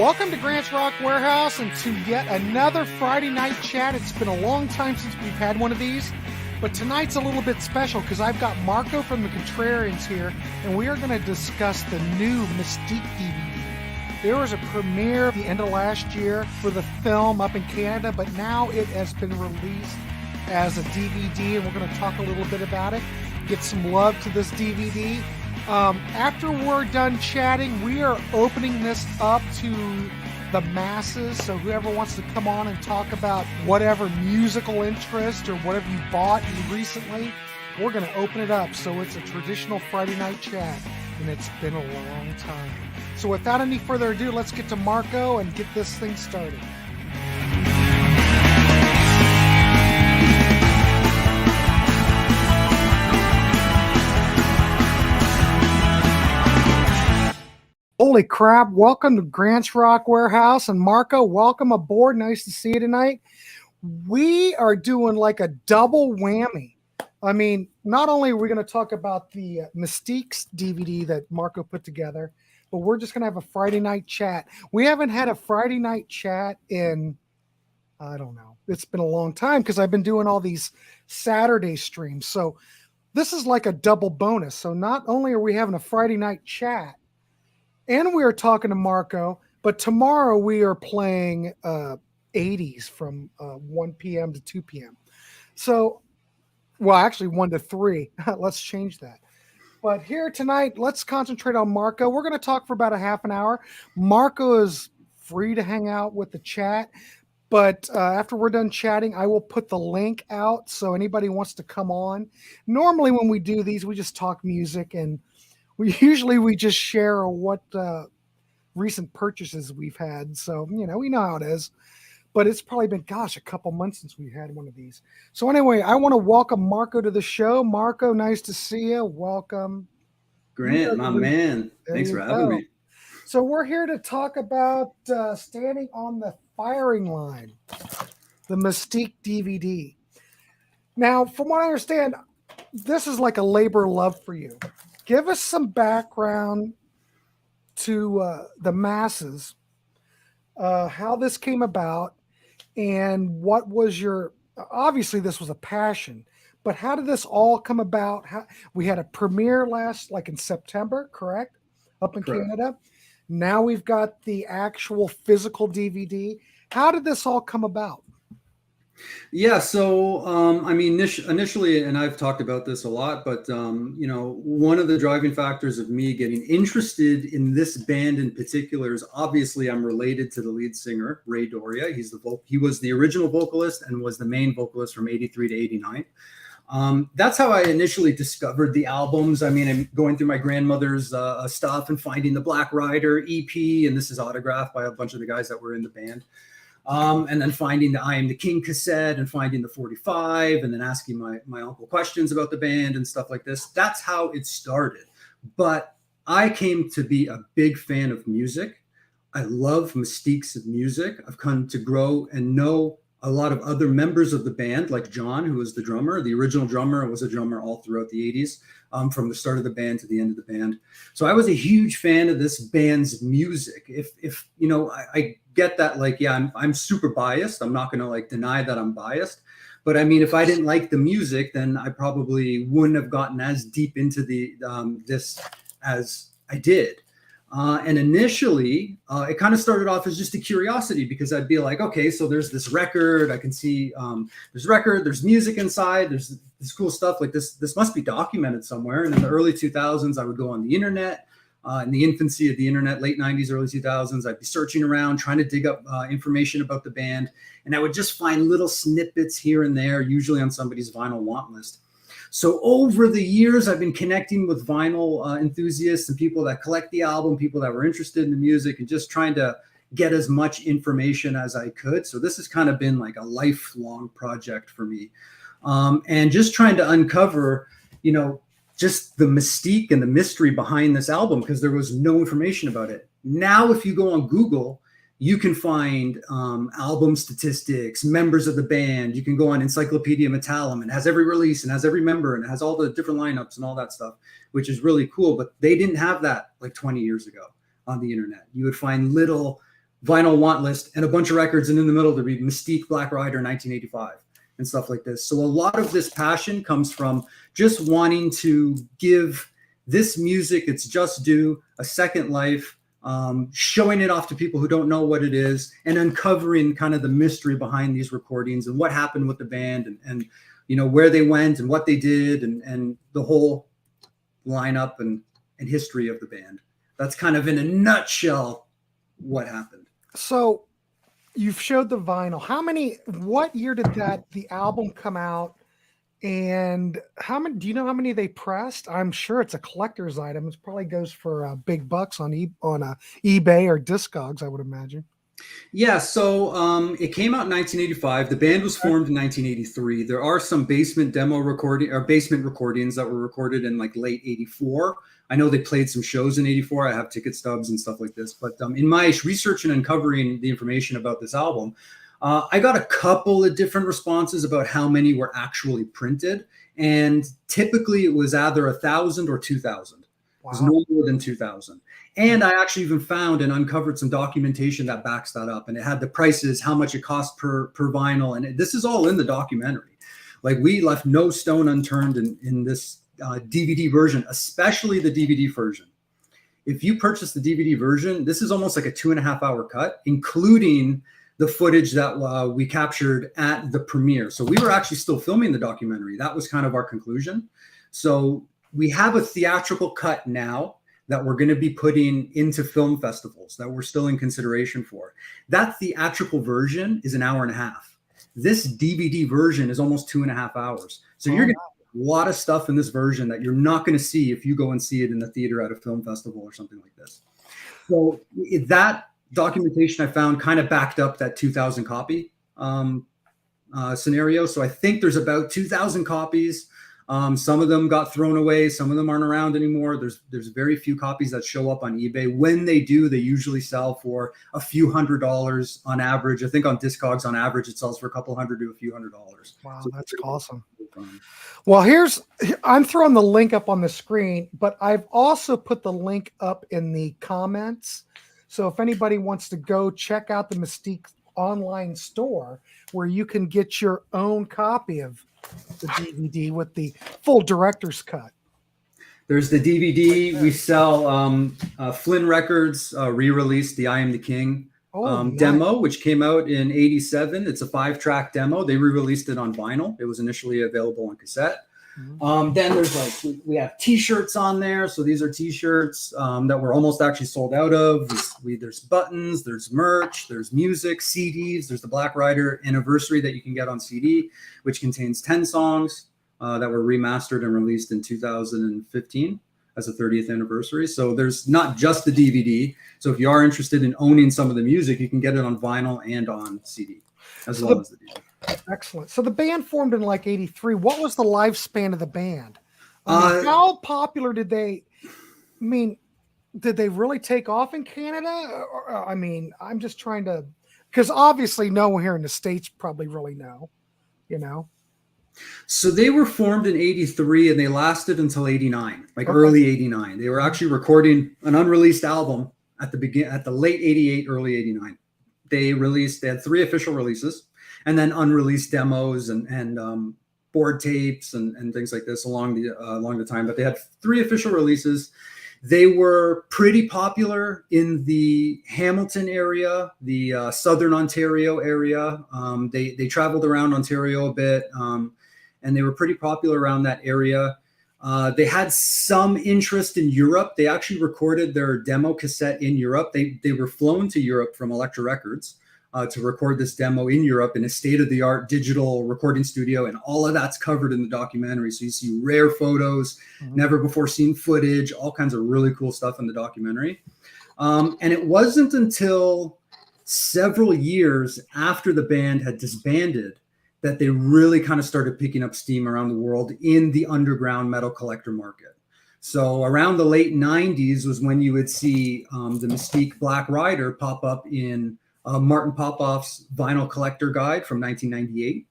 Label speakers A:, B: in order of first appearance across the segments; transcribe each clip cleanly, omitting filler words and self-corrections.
A: Welcome to Grant's Rock Warehouse and to yet another Friday night chat. It's been a long time since we've had one of these, but tonight's a little bit special because I've got Marco from the Contrarians here, and we are going to discuss the new Mystique DVD. There was a premiere at the end of last year for the film up in Canada, but now it has been released as a DVD, and we're going to talk a little bit about it, get some love to this DVD. After we're done chatting, we are opening this up to the masses. So whoever wants to come on and talk about whatever musical interest or whatever you bought recently, we're going to open it up. So it's a traditional Friday night chat, and it's been a long time. So without any further ado, let's get to Marco and get this thing started. Holy crap, welcome to Grant's Rock Warehouse, and Marco, welcome aboard. Nice to see you tonight. We are doing like a double whammy. I mean, not only are we going to talk about the Mystique's DVD that Marco put together, but we're just going to have a Friday night chat. We haven't had a Friday night chat in, I don't know, it's been a long time because I've been doing all these Saturday streams. So this is like a double bonus. So not only are we having a Friday night chat, and we are talking to Marco, but tomorrow we are playing 80s from 1 p.m. to 2 p.m. So, well, actually 1 to 3. Let's change that. But here tonight, let's concentrate on Marco. We're going to talk for about a half an hour. Marco is free to hang out with the chat. But after we're done chatting, I will put the link out so anybody wants to come on. Normally when we do these, we just talk music, and we just share what recent purchases we've had. So, you know, we know how it is. But it's probably been, gosh, a couple months since we had one of these. So anyway, I want to welcome Marco to the show. Marco, nice to see you. Welcome.
B: Grant, my man. Thanks for having me.
A: So we're here to talk about Standing on the Firing Line, the Mystique DVD. Now, from what I understand, this is like a labor of love for you. Give us some background to the masses, how this came about, and what was your, obviously this was a passion, but how did this all come about? We had a premiere like in September, correct? Up in Canada. Now we've got the actual physical DVD. How did this all come about?
B: Yeah, so I mean, initially, and I've talked about this a lot, but you know, one of the driving factors of me getting interested in this band in particular is obviously I'm related to the lead singer, Ray Doria. He was the original vocalist and was the main vocalist from 83 to 89. That's how I initially discovered the albums. I mean, I'm going through my grandmother's stuff and finding the Black Rider EP, and this is autographed by a bunch of the guys that were in the band. And then finding the I Am the King cassette and finding the 45 and then asking my uncle questions about the band and stuff like this. That's how it started. But I came to be a big fan of music. I love Mystique's music. I've come to grow and know a lot of other members of the band, like John, who was the drummer. The original drummer was a drummer all throughout the 80s, from the start of the band to the end of the band. So I was a huge fan of this band's music. If you know, I get that, like, yeah, I'm super biased. I'm not going to like deny that I'm biased. But I mean, if I didn't like the music, then I probably wouldn't have gotten as deep into the this as I did. And initially, it kind of started off as just a curiosity because I'd be like, okay, so there's this record. I can see there's record, there's music inside, there's this cool stuff like this. This must be documented somewhere. And in the early 2000s, I would go on the internet. In the infancy of the internet, late 90s, early 2000s, I'd be searching around, trying to dig up information about the band. And I would just find little snippets here and there, usually on somebody's vinyl want list. So over the years, I've been connecting with vinyl enthusiasts and people that collect the album, people that were interested in the music, and just trying to get as much information as I could. So this has kind of been like a lifelong project for me. And just trying to uncover, you know, just the mystique and the mystery behind this album, because there was no information about it. Now, if you go on Google, you can find album statistics, members of the band. You can go on Encyclopedia Metallum, and it has every release and has every member and it has all the different lineups and all that stuff, which is really cool. But they didn't have that like 20 years ago on the internet. You would find little vinyl want list and a bunch of records, and in the middle to read Mystique Black Rider 1985 and stuff like this. So a lot of this passion comes from just wanting to give this music its just due, a second life, showing it off to people who don't know what it is, and uncovering kind of the mystery behind these recordings and what happened with the band, and you know, where they went and what they did, and the whole lineup and history of the band. That's kind of in a nutshell what happened.
A: So you've showed the vinyl. What year did the album come out? And do you know how many they pressed? I'm sure it's a collector's item. It probably goes for big bucks on eBay or Discogs, I would imagine.
B: Yeah, so it came out in 1985. The band was formed in 1983. There are some basement recordings that were recorded in like late 84. I know they played some shows in 84. I have ticket stubs and stuff like this. But in my research and uncovering the information about this album, I got a couple of different responses about how many were actually printed. And typically it was either 1,000 or 2,000. Wow. It was no more than 2,000. And I actually even found and uncovered some documentation that backs that up. And it had the prices, how much it cost per vinyl. And this is all in the documentary. Like, we left no stone unturned in this DVD version, especially the DVD version. If you purchase the DVD version, this is almost like a 2.5-hour cut, including the footage that we captured at the premiere. So we were actually still filming the documentary. That was kind of our conclusion. So we have a theatrical cut now that we're going to be putting into film festivals that we're still in consideration for. That theatrical version is 1.5 hours. This DVD version is almost 2.5 hours. So you're going to have a lot of stuff in this version that you're not going to see if you go and see it in the theater at a film festival or something like this. So that documentation I found kind of backed up that 2,000 copy scenario. So I think there's about 2,000 copies. Some of them got thrown away. Some of them aren't around anymore. There's very few copies that show up on eBay. When they do, they usually sell for a few $100s on average. I think on Discogs on average, it sells for a couple $100 to a few $100.
A: Wow, so that's awesome. Well, I'm throwing the link up on the screen, but I've also put the link up in the comments. So if anybody wants to go check out the Mystique online store, where you can get your own copy of the DVD with the full director's cut.
B: There's the DVD. We sell Flynn Records re-released the I Am the King demo, which came out in 87. It's a 5-track demo. They re-released it on vinyl. It was initially available on cassette. Then there's we have t-shirts on there. So these are t-shirts that we're almost actually sold out of. There's buttons, there's merch, there's music, CDs. There's the Black Rider Anniversary that you can get on CD, which contains 10 songs that were remastered and released in 2015 as a 30th anniversary. So there's not just the DVD. So if you are interested in owning some of the music, you can get it on vinyl and on CD as well as the DVD.
A: Excellent. So the band formed in like 83. What was the lifespan of the band? How popular did they really take off in Canada? I'm just trying to, because obviously no one here in the States probably really know,
B: So they were formed in 83 and they lasted until 89, early 89. They were actually recording an unreleased album at the late 88, early 89. They had 3 official releases, and then unreleased demos and board tapes and things like this along the time. But they had 3 official releases. They were pretty popular in the Hamilton area, the Southern Ontario area. They traveled around Ontario a bit, and they were pretty popular around that area. They had some interest in Europe. They actually recorded their demo cassette in Europe. They were flown to Europe from Elektra Records to record this demo in Europe in a state-of-the-art digital recording studio, and all of that's covered in the documentary. So you see rare photos, never before seen footage, all kinds of really cool stuff in the documentary. And it wasn't until several years after the band had disbanded that they really kind of started picking up steam around the world in the underground metal collector market. So around the late 90s was when you would see the Mystique Black Rider pop up in Martin Popoff's Vinyl Collector Guide from 1998.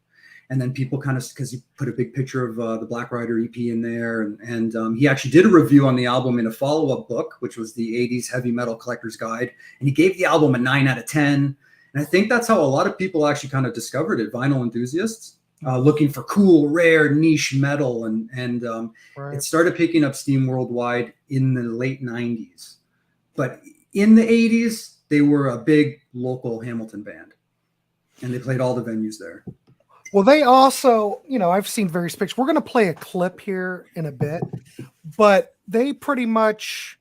B: And then people kind of, because he put a big picture of the Black Rider EP in there. And he actually did a review on the album in a follow-up book, which was the 80s Heavy Metal Collector's Guide. And he gave the album a 9 out of 10. And I think that's how a lot of people actually kind of discovered it, vinyl enthusiasts, looking for cool, rare, niche metal. And
A: Right.
B: it started picking up steam worldwide in the late 90s. But in the 80s, they were a big local Hamilton band. And they played all the venues there.
A: Well, they also, you know, I've seen various pictures. We're going to play a clip here in a bit, but they pretty much,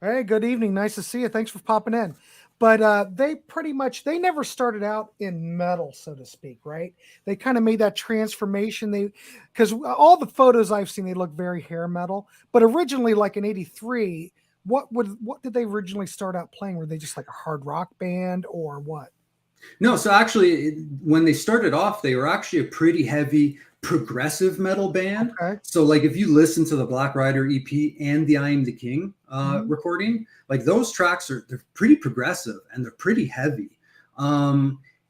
A: hey, good evening. Nice to see you. Thanks for popping in. But they pretty much, they never started out in metal, so to speak, right? They kind of made that transformation. Because all the photos I've seen, they look very hair metal. But originally, like in '83, what did they originally start out playing? Were they just like a hard rock band or what?
B: No, so actually, when they started off, they were actually a pretty heavy progressive metal band.
A: Okay.
B: So, like, if you listen to the Black Rider EP and the I Am the King recording, like those tracks they're pretty progressive and they're pretty heavy.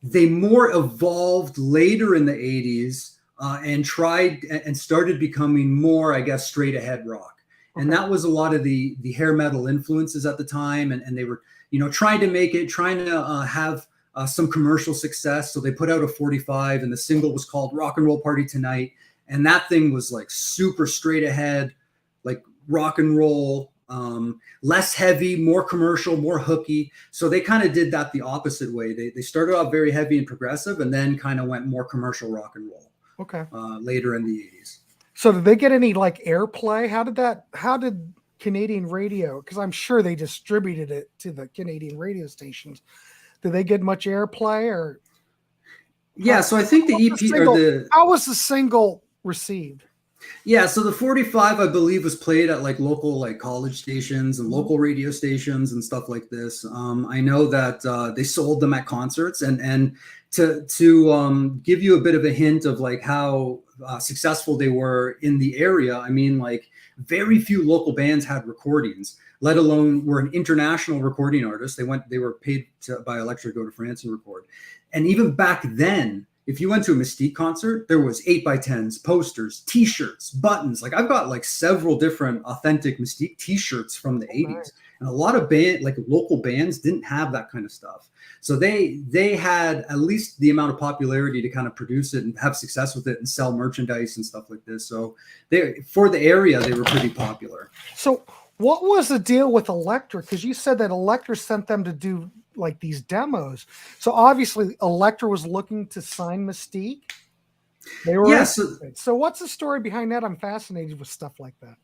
B: They more evolved later in the 80s and tried and started becoming more, I guess, straight ahead rock. Okay. And that was a lot of the hair metal influences at the time. And they were, you know, trying to have some commercial success. So they put out a 45 and the single was called Rock and Roll Party Tonight. And that thing was like super straight ahead, like rock and roll, less heavy, more commercial, more hooky. So they kind of did that the opposite way. They started off very heavy and progressive and then kind of went more commercial rock and roll.
A: Okay.
B: Later in the 80s.
A: So did they get any like airplay? How did Canadian radio, because I'm sure they distributed it to the Canadian radio stations. Did they get much airplay or?
B: Yeah, so I think the EP
A: how was the single received?
B: Yeah, so the 45, I believe, was played at like local like college stations and local radio stations and stuff like this. I know that they sold them at concerts, and to give you a bit of a hint of like how successful they were in the area. I mean, like very few local bands had recordings, let alone were an international recording artist. They were paid by Elektra to go to France and record. And even back then, if you went to a Mystique concert, there was 8x10s, posters, t-shirts, buttons. Like I've got like several different authentic Mystique t-shirts from the 80s. Nice. And a lot of local bands didn't have that kind of stuff. So they had at least the amount of popularity to kind of produce it and have success with it and sell merchandise and stuff like this. So for the area, they were pretty popular.
A: So what was the deal with Elektra? Because you said that Elektra sent them to do like these demos. So obviously Elektra was looking to sign Mystique. They were. Yes. So what's the story behind that? I'm fascinated with stuff like that.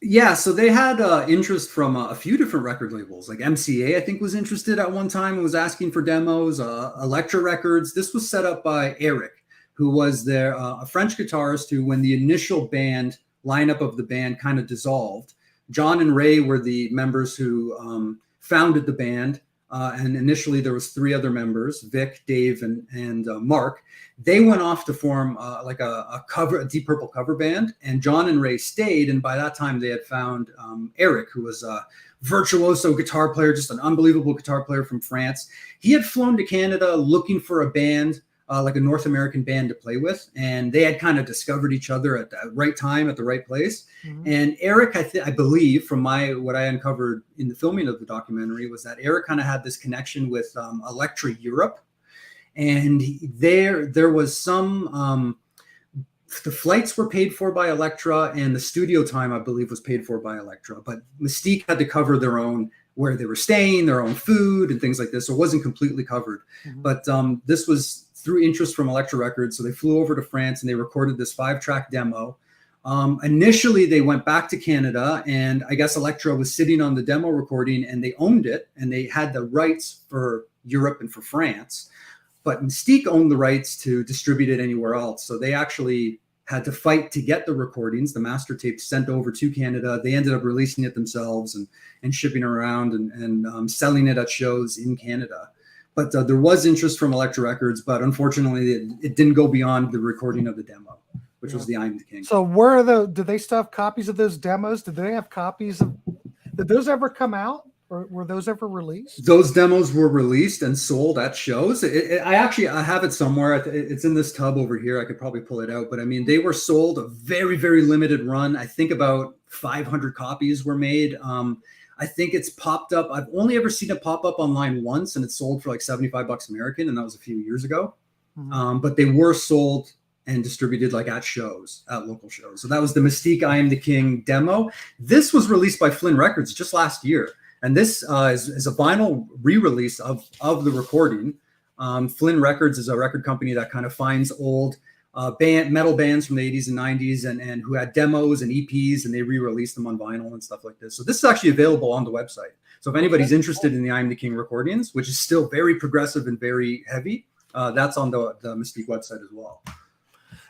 B: Yeah, so they had interest from a few different record labels. Like MCA, I think, was interested at one time and was asking for demos. Elektra Records. This was set up by Eric, who was a French guitarist who, when the initial lineup of the band kind of dissolved, John and Ray were the members who founded the band. And initially there was 3 other members, Vic, Dave, and Mark. They went off to form like a Deep Purple cover band, and John and Ray stayed. And by that time they had found Eric, who was a virtuoso guitar player, just an unbelievable guitar player from France. He had flown to Canada looking for a band, like a North American band to play with. And they had kind of discovered each other at the right time, at the right place. Mm-hmm. And Eric, I believe from what I uncovered in the filming of the documentary, was that Eric kind of had this connection with Elektra Europe. And there was some, the flights were paid for by Elektra, and the studio time, I believe, was paid for by Elektra. But Mystique had to cover their own, where they were staying, their own food and things like this. So it wasn't completely covered. Mm-hmm. But this was through interest from Elektra Records. So they flew over to France and they recorded this 5-track demo. Initially, they went back to Canada, and I guess Elektra was sitting on the demo recording and they owned it, and they had the rights for Europe and for France. But Mystique owned the rights to distribute it anywhere else. So they actually had to fight to get the recordings, the master tapes, sent over to Canada. They ended up releasing it themselves and shipping it around and selling it at shows in Canada. But there was interest from Elektra Records, but unfortunately it didn't go beyond the recording of the demo, which was the I'm the King.
A: So did they still have copies of those demos? Did they have copies of, did those ever come out? Or were those ever released?
B: Those demos were released and sold at shows. I have it somewhere. It's in this tub over here. I could probably pull it out. But I mean, they were sold a very, very limited run. I think about 500 copies were made. I think it's popped up. I've only ever seen it pop up online once, and it sold for like $75 American, and that was a few years ago. Mm-hmm. But they were sold and distributed like at shows, at local shows. So that was the Mystique I Am the King demo. This was released by Flynn Records just last year. And this is a vinyl re-release of the recording. Flynn Records is a record company that kind of finds old metal bands from the 80s and 90s and who had demos and EPs, and they re-release them on vinyl and stuff like this. So this is actually available on the website. So if anybody's interested in the I Am the King recordings, which is still very progressive and very heavy, that's on the Mystique website as well.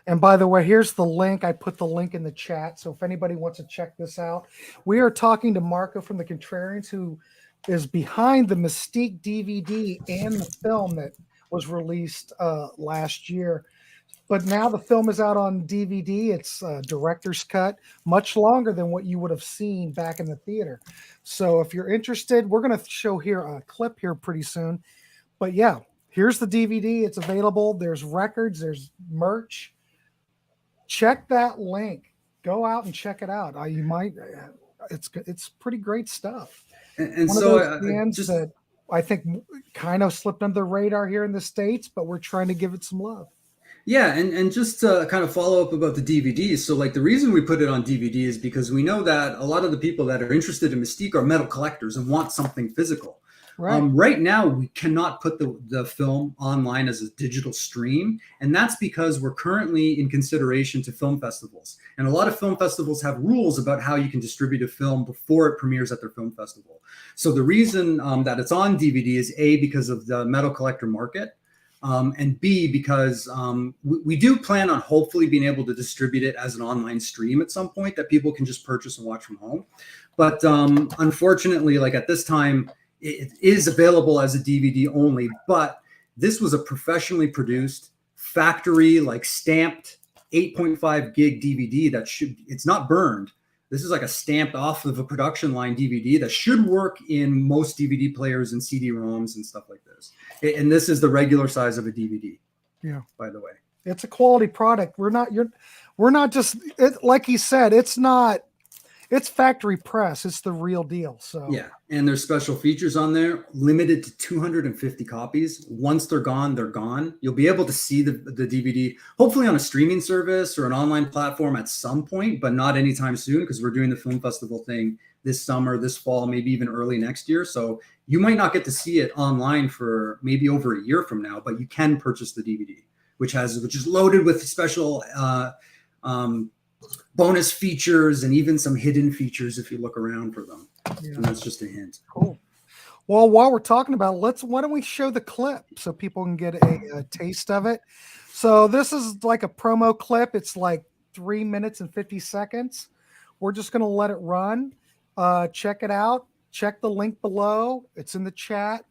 A: And by the way, here's the link. I put the link in the chat. So if anybody wants to check this out, we are talking to Marco from the Contrarians, who is behind the Mystique DVD and the film that was released last year. But now the film is out on DVD. It's a director's cut, much longer than what you would have seen back in the theater. So if you're interested, we're going to show here a clip here pretty soon. But yeah, here's the DVD. It's available. There's records. There's merch. Check that link. Go out and check it out. You might. It's pretty great stuff.
B: And
A: one
B: so
A: of those bands that I think kind of slipped under the radar here in the States, but we're trying to give it some love.
B: Yeah, and just to kind of follow up about the DVDs. So like the reason we put it on DVD is because we know that a lot of the people that are interested in Mystique are metal collectors and want something physical. Right. Right now, we cannot put the film online as a digital stream. And that's because we're currently in consideration to film festivals. And a lot of film festivals have rules about how you can distribute a film before it premieres at their film festival. So the reason that it's on DVD is A, because of the metal collector market. And B, because we do plan on hopefully being able to distribute it as an online stream at some point that people can just purchase and watch from home. But unfortunately, like at this time, it is available as a DVD only, but this was a professionally produced factory, like stamped 8.5 gig DVD it's not burned. This is like a stamped off of a production line DVD that should work in most DVD players and CD-ROMs and stuff like this. And this is the regular size of a DVD.
A: Yeah.
B: By the way,
A: it's a quality product. We're not just like he said, it's factory press. It's the real deal. So
B: yeah, and there's special features on there, limited to 250 copies. Once they're gone, they're gone. You'll be able to see the DVD, hopefully on a streaming service or an online platform at some point, but not anytime soon because we're doing the film festival thing this summer, this fall, maybe even early next year. So you might not get to see it online for maybe over a year from now, but you can purchase the DVD, which is loaded with special bonus features and even some hidden features if you look around for them. Yeah. And that's just a hint.
A: Cool. Well, while we're talking about it, why don't we show the clip so people can get a taste of it? So this is like a promo clip. It's like 3 minutes and 50 seconds. We're just going to let it run. Check it out. Check the link below. It's in the chat.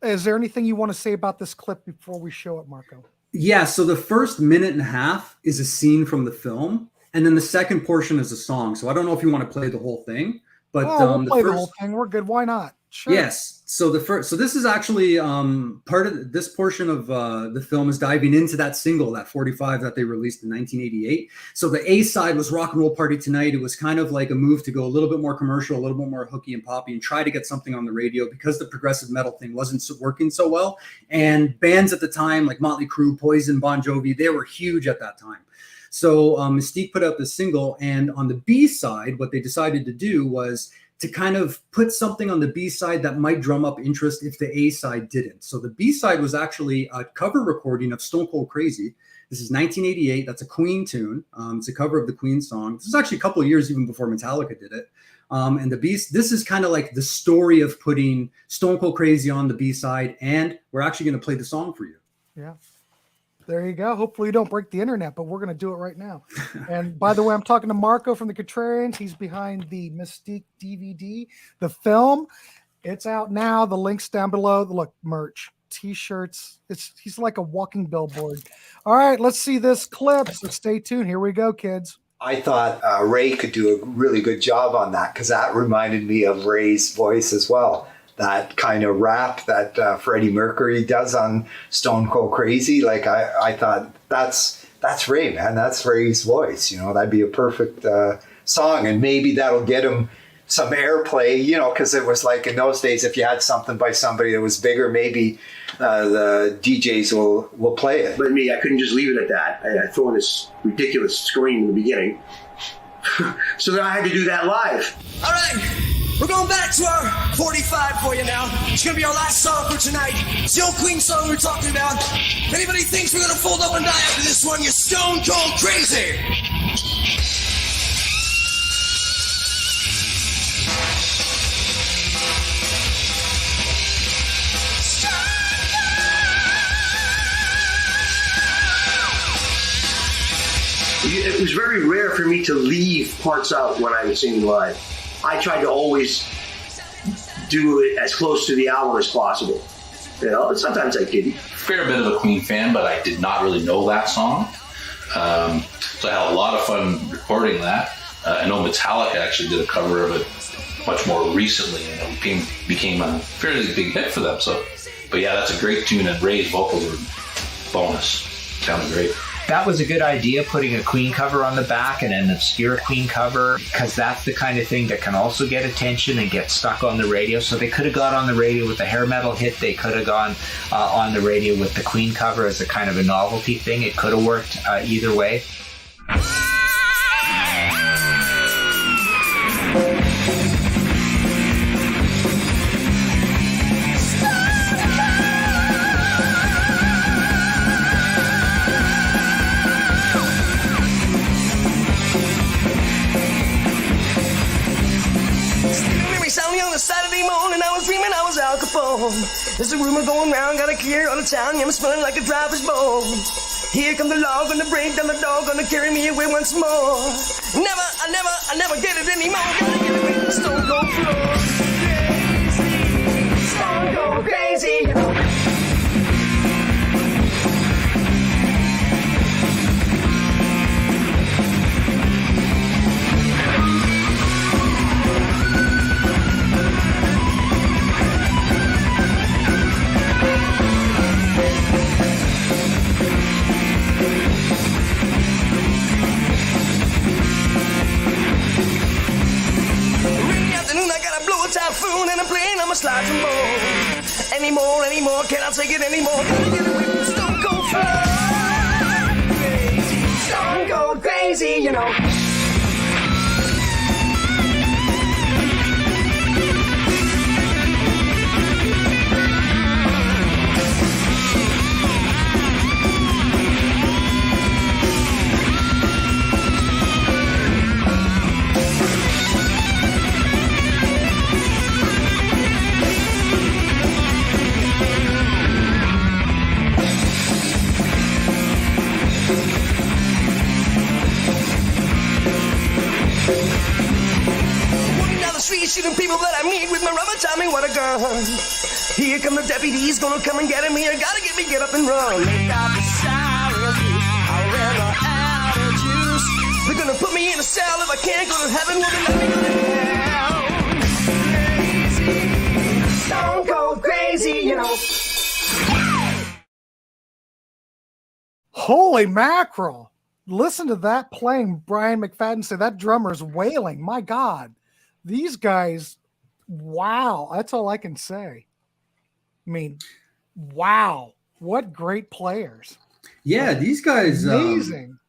A: Is there anything you want to say about this clip before we show it, Marco?
B: Yeah, so the first minute and a half is a scene from the film, and then the second portion is a song. So I don't know if you want to play the whole thing, but
A: we'll play the whole thing. We're good. Why not? Sure.
B: Yes. So this is actually part of this portion of the film is diving into that single, that 45 that they released in 1988. So the A side was Rock and Roll Party Tonight. It was kind of like a move to go a little bit more commercial, a little bit more hooky and poppy, and try to get something on the radio because the progressive metal thing wasn't working so well. And bands at the time like Motley Crue, Poison, Bon Jovi, they were huge at that time. So Mystique put out this single, and on the B side, what they decided to do was to kind of put something on the B side that might drum up interest if the A side didn't. So the B side was actually a cover recording of Stone Cold Crazy. This is 1988. That's a Queen tune. It's a cover of the Queen song. This is actually a couple of years even before Metallica did it. And the B, this is kind of like the story of putting Stone Cold Crazy on the B side, and we're actually going to play the song for you.
A: Yeah. There you go. Hopefully you don't break the internet, but we're going to do it right now. And by the way, I'm talking to Marco from the Contrarians. He's behind the Mystique DVD, the film. It's out now. The link's down below. Look, merch, T-shirts. He's like a walking billboard. All right, let's see this clip. So stay tuned. Here we go, kids.
C: I thought Ray could do a really good job on that, because that reminded me of Ray's voice as well. That kind of rap that Freddie Mercury does on Stone Cold Crazy. Like I thought that's Ray, man. That's Ray's voice. You know, that'd be a perfect song, and maybe that'll get him some airplay. You know, because it was like in those days, if you had something by somebody that was bigger, maybe the DJs will play it.
D: But me, I couldn't just leave it at that. I threw in this ridiculous scream in the beginning, so then I had to do that live.
E: All right. We're going back to our 45 for you now. It's going to be our last song for tonight. It's the old Queen song we're talking about. If anybody thinks we're going to fold up and die after this one, you're stone cold crazy.
D: It was very rare for me to leave parts out when I was singing live. I tried to always do it as close to the hour as possible. You know, sometimes I didn't.
F: Fair bit of a Queen fan, but I did not really know that song. So I had a lot of fun recording that. I know Metallica actually did a cover of it much more recently, and it became a fairly big hit for them. So, but yeah, that's a great tune, and Ray's vocals were bonus. Sounded great.
G: That was a good idea, putting a Queen cover on the back and an obscure Queen cover, because that's the kind of thing that can also get attention and get stuck on the radio. So they could have got on the radio with the hair metal hit. They could have gone on the radio with the Queen cover as a kind of a novelty thing. It could have worked either way.
E: Saturday morning, I was dreaming I was Al Capone. There's a rumor going round, got a cure on the town. Yeah, I'm smelling like a driver's bone. Here come the law, gonna break down the door, gonna carry me away once more. I never get it anymore. Gotta get away from the stone cold floor. Crazy, stone cold crazy, you know. Typhoon and I'm playing on my slide trombone. Anymore, can I take it anymore? Gotta get away from the stone cold floor. Crazy, stone cold crazy, you know. Shooting people that I meet with my rubber timing, what a gun. Here come the deputies, gonna come and get me. I gotta get up and run. They got the sirens, I ran out of juice. They're gonna put me in a cell. If I can't go to heaven, will they let me go to hell? Crazy, stone cold crazy, you know.
A: Holy mackerel. Listen to that playing. Brian McFadden say that drummer's wailing. My God. These guys, wow. That's all I can say. I mean, wow. What great players.
B: Yeah, these guys,
A: amazing.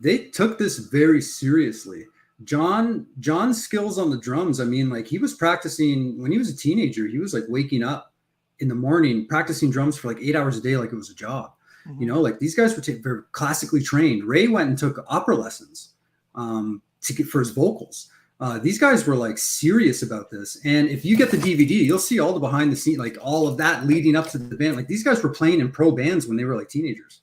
B: They took this very seriously. John's skills on the drums, I mean, like he was practicing when he was a teenager. He was like waking up in the morning, practicing drums for like 8 hours a day like it was a job. Mm-hmm. You know, like these guys were very classically trained. Ray went and took opera lessons for his vocals. These guys were like serious about this. And if you get the DVD, you'll see all the behind the scene, like all of that leading up to the band. Like these guys were playing in pro bands when they were like teenagers,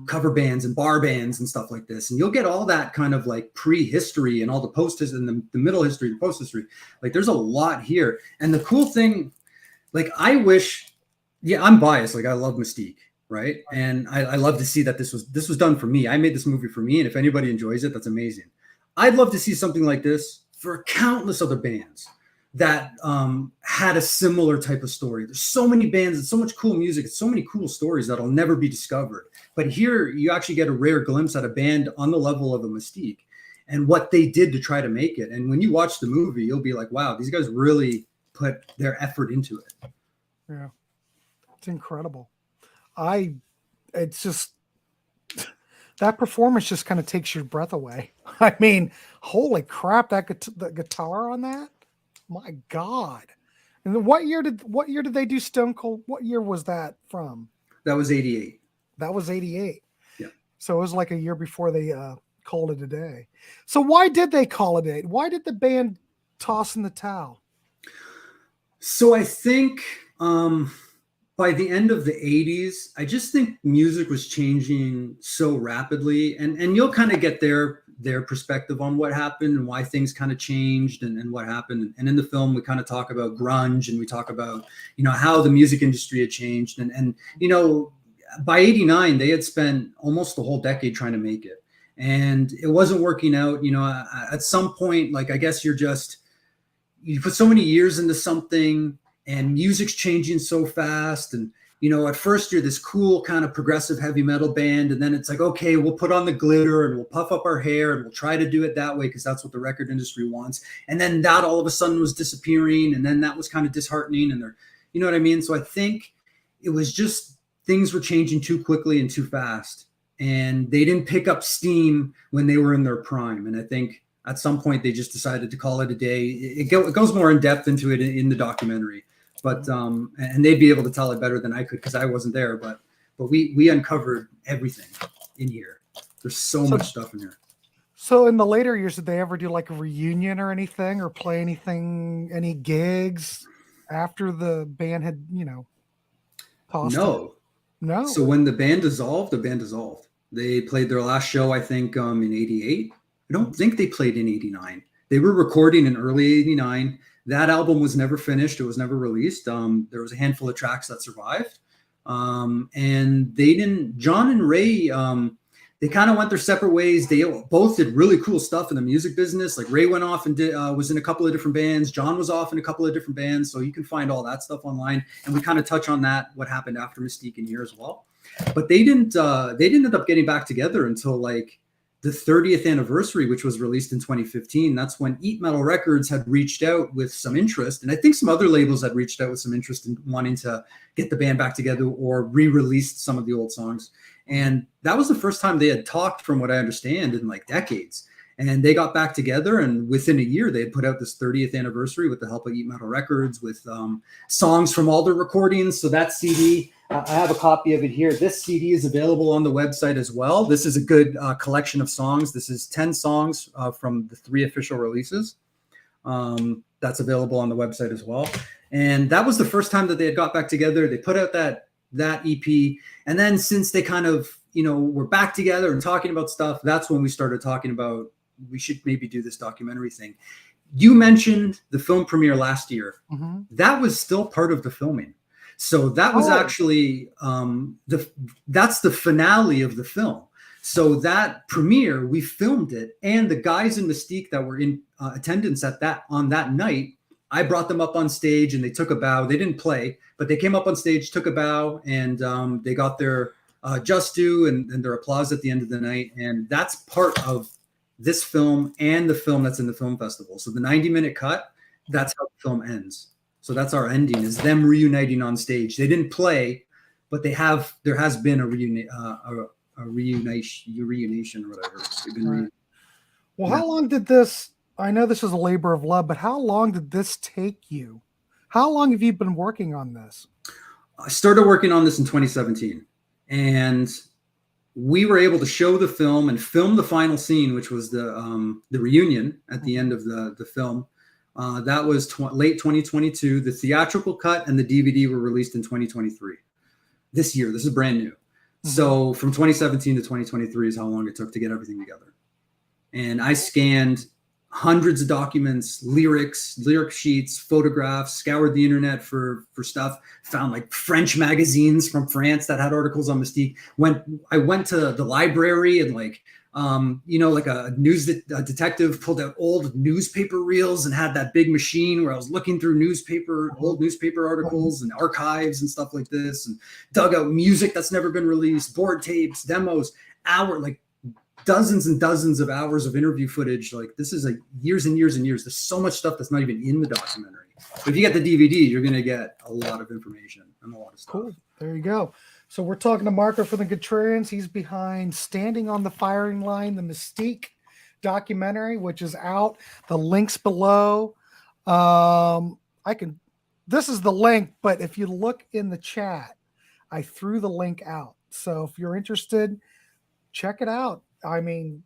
B: cover bands and bar bands and stuff like this. And you'll get all that kind of like pre-history and all the post-history and the middle history, the post-history. Like there's a lot here. And the cool thing, like I wish, yeah, I'm biased. Like I love Mystique. right? And I love to see that this was done for me. I made this movie for me, and if anybody enjoys it, that's amazing. I'd love to see something like this for countless other bands that had a similar type of story. There's so many bands and so much cool music and so many cool stories that'll never be discovered. But here you actually get a rare glimpse at a band on the level of a Mystique and what they did to try to make it. And when you watch the movie, you'll be like, wow, these guys really put their effort into it.
A: Yeah, it's incredible. It's just, that performance just kind of takes your breath away. I mean, holy crap, the guitar on that, my God. And then what year did they do Stone Cold? What year was that from?
B: That was 88.
A: That was 88.
B: Yeah.
A: So it was like a year before they called it a day. So why did they call it a day? Why did the band toss in the towel?
B: So I think by the end of the 80s, I just think music was changing so rapidly, and you'll kind of get their perspective on what happened and why things kind of changed and what happened. And in the film, we kind of talk about grunge, and we talk about, how the music industry had changed. And by 89, they had spent almost the whole decade trying to make it, and it wasn't working out. At some point, like, I guess you put so many years into something, and music's changing so fast. And, at first you're this cool kind of progressive heavy metal band. And then it's like, okay, we'll put on the glitter and we'll puff up our hair and we'll try to do it that way because that's what the record industry wants. And then that all of a sudden was disappearing. And then that was kind of disheartening. And you know what I mean? So I think it was just, things were changing too quickly and too fast. And they didn't pick up steam when they were in their prime. And I think at some point they just decided to call it a day. It goes more in depth into it in the documentary. But and they'd be able to tell it better than I could because I wasn't there. But we uncovered everything in here. There's so much stuff in here.
A: So in the later years, did they ever do like a reunion or anything, or play any gigs after the band had tossed it? No.
B: So when the band dissolved, They played their last show, I think, in 88. I don't think they played in 89. They were recording in early 89. That album was never finished. It was never released. There was a handful of tracks that survived. And they didn't, John and Ray, they kind of went their separate ways. They both did really cool stuff in the music business. Like Ray went off and was in a couple of different bands. John was off in a couple of different bands. So you can find all that stuff online. And we kind of touch on that, what happened after Mystique in here as well. But they didn't end up getting back together until like the 30th anniversary, which was released in 2015. That's when Eat Metal Records had reached out with some interest. And I think some other labels had reached out with some interest in wanting to get the band back together or re-released some of the old songs. And that was the first time they had talked, from what I understand, in like decades. And they got back together, and within a year, they had put out this 30th anniversary with the help of Eat Metal Records, with songs from all their recordings. So that CD, I have a copy of it here. This CD is available on the website as well. This is a good collection of songs. This is 10 songs from the 3 official releases. That's available on the website as well. And that was the first time that they had got back together. They put out that EP. And then since they kind of, were back together and talking about stuff, that's when we started talking about, we should maybe do this documentary thing. You mentioned the film premiere last year. Mm-hmm. That was still part of the filming. So that was actually that's the finale of the film. So that premiere, we filmed it, and the guys in Mystique that were in attendance on that night, I brought them up on stage and they took a bow. They didn't play, but they came up on stage, took a bow, and they got their just due and their applause at the end of the night. And that's part of this film and the film that's in the film festival. So the 90-minute cut, that's how the film ends. So that's our ending, is them reuniting on stage. They didn't play, but there has been a reunion or whatever. They've been
A: right. Well, how long did this, I know this is a labor of love, but how long did this take you? How long have you been working on this?
B: I started working on this in 2017, and we were able to show the film and film the final scene, which was the reunion at the end of the film. That was late 2022. The theatrical cut and the DVD were released in 2023. This year, this is brand new. Mm-hmm. So from 2017 to 2023 is how long it took to get everything together. And I scanned hundreds of documents, lyric sheets, photographs, scoured the internet for stuff, found like French magazines from France that had articles on Mystique. I went to the library and like, like a detective pulled out old newspaper reels and had that big machine where I was looking through old newspaper articles and archives and stuff like this, and dug out music that's never been released, board tapes, demos, dozens and dozens of hours of interview footage. Like this is years and years and years. There's so much stuff that's not even in the documentary. But if you get the DVD, you're going to get a lot of information and a lot of stuff.
A: Cool. There you go. So we're talking to Marco from the Contrarians. He's behind Standing on the Firing Line, the Mystique documentary, which is out. The link's below. This is the link, but if you look in the chat, I threw the link out. So if you're interested, check it out. I mean,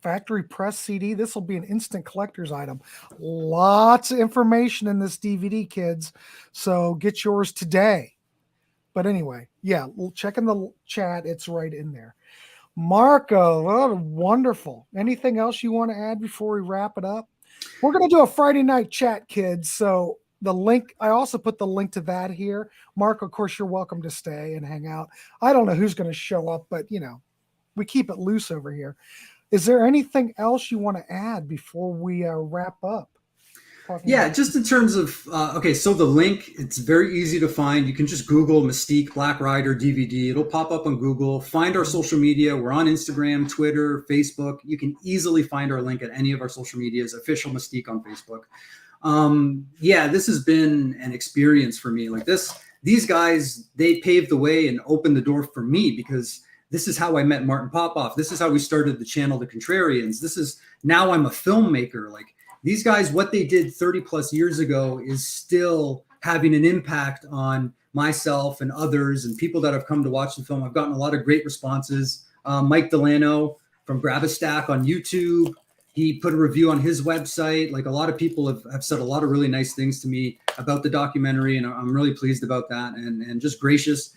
A: factory press CD. This will be an instant collector's item. Lots of information in this DVD, kids. So get yours today. But anyway, yeah, check in the chat. It's right in there. Marco, oh, wonderful. Anything else you want to add before we wrap it up? We're going to do a Friday night chat, kids. So the link, I also put the link to that here. Marco, of course, you're welcome to stay and hang out. I don't know who's going to show up, but, we keep it loose over here. Is there anything else you want to add before we wrap up?
B: Yeah, just in terms of, so the link, it's very easy to find. You can just Google Mystique Black Rider DVD. It'll pop up on Google. Find our social media. We're on Instagram, Twitter, Facebook. You can easily find our link at any of our social medias, official Mystique on Facebook. This has been an experience for me. Like these guys, they paved the way and opened the door for me, because this is how I met Martin Popoff. This is how we started the channel, The Contrarians. Now I'm a filmmaker. Like these guys, what they did 30 plus years ago is still having an impact on myself and others and people that have come to watch the film. I've gotten a lot of great responses. Mike Delano from Grab a Stack on YouTube, he put a review on his website. Like a lot of people have said a lot of really nice things to me about the documentary, and I'm really pleased about that, and just gracious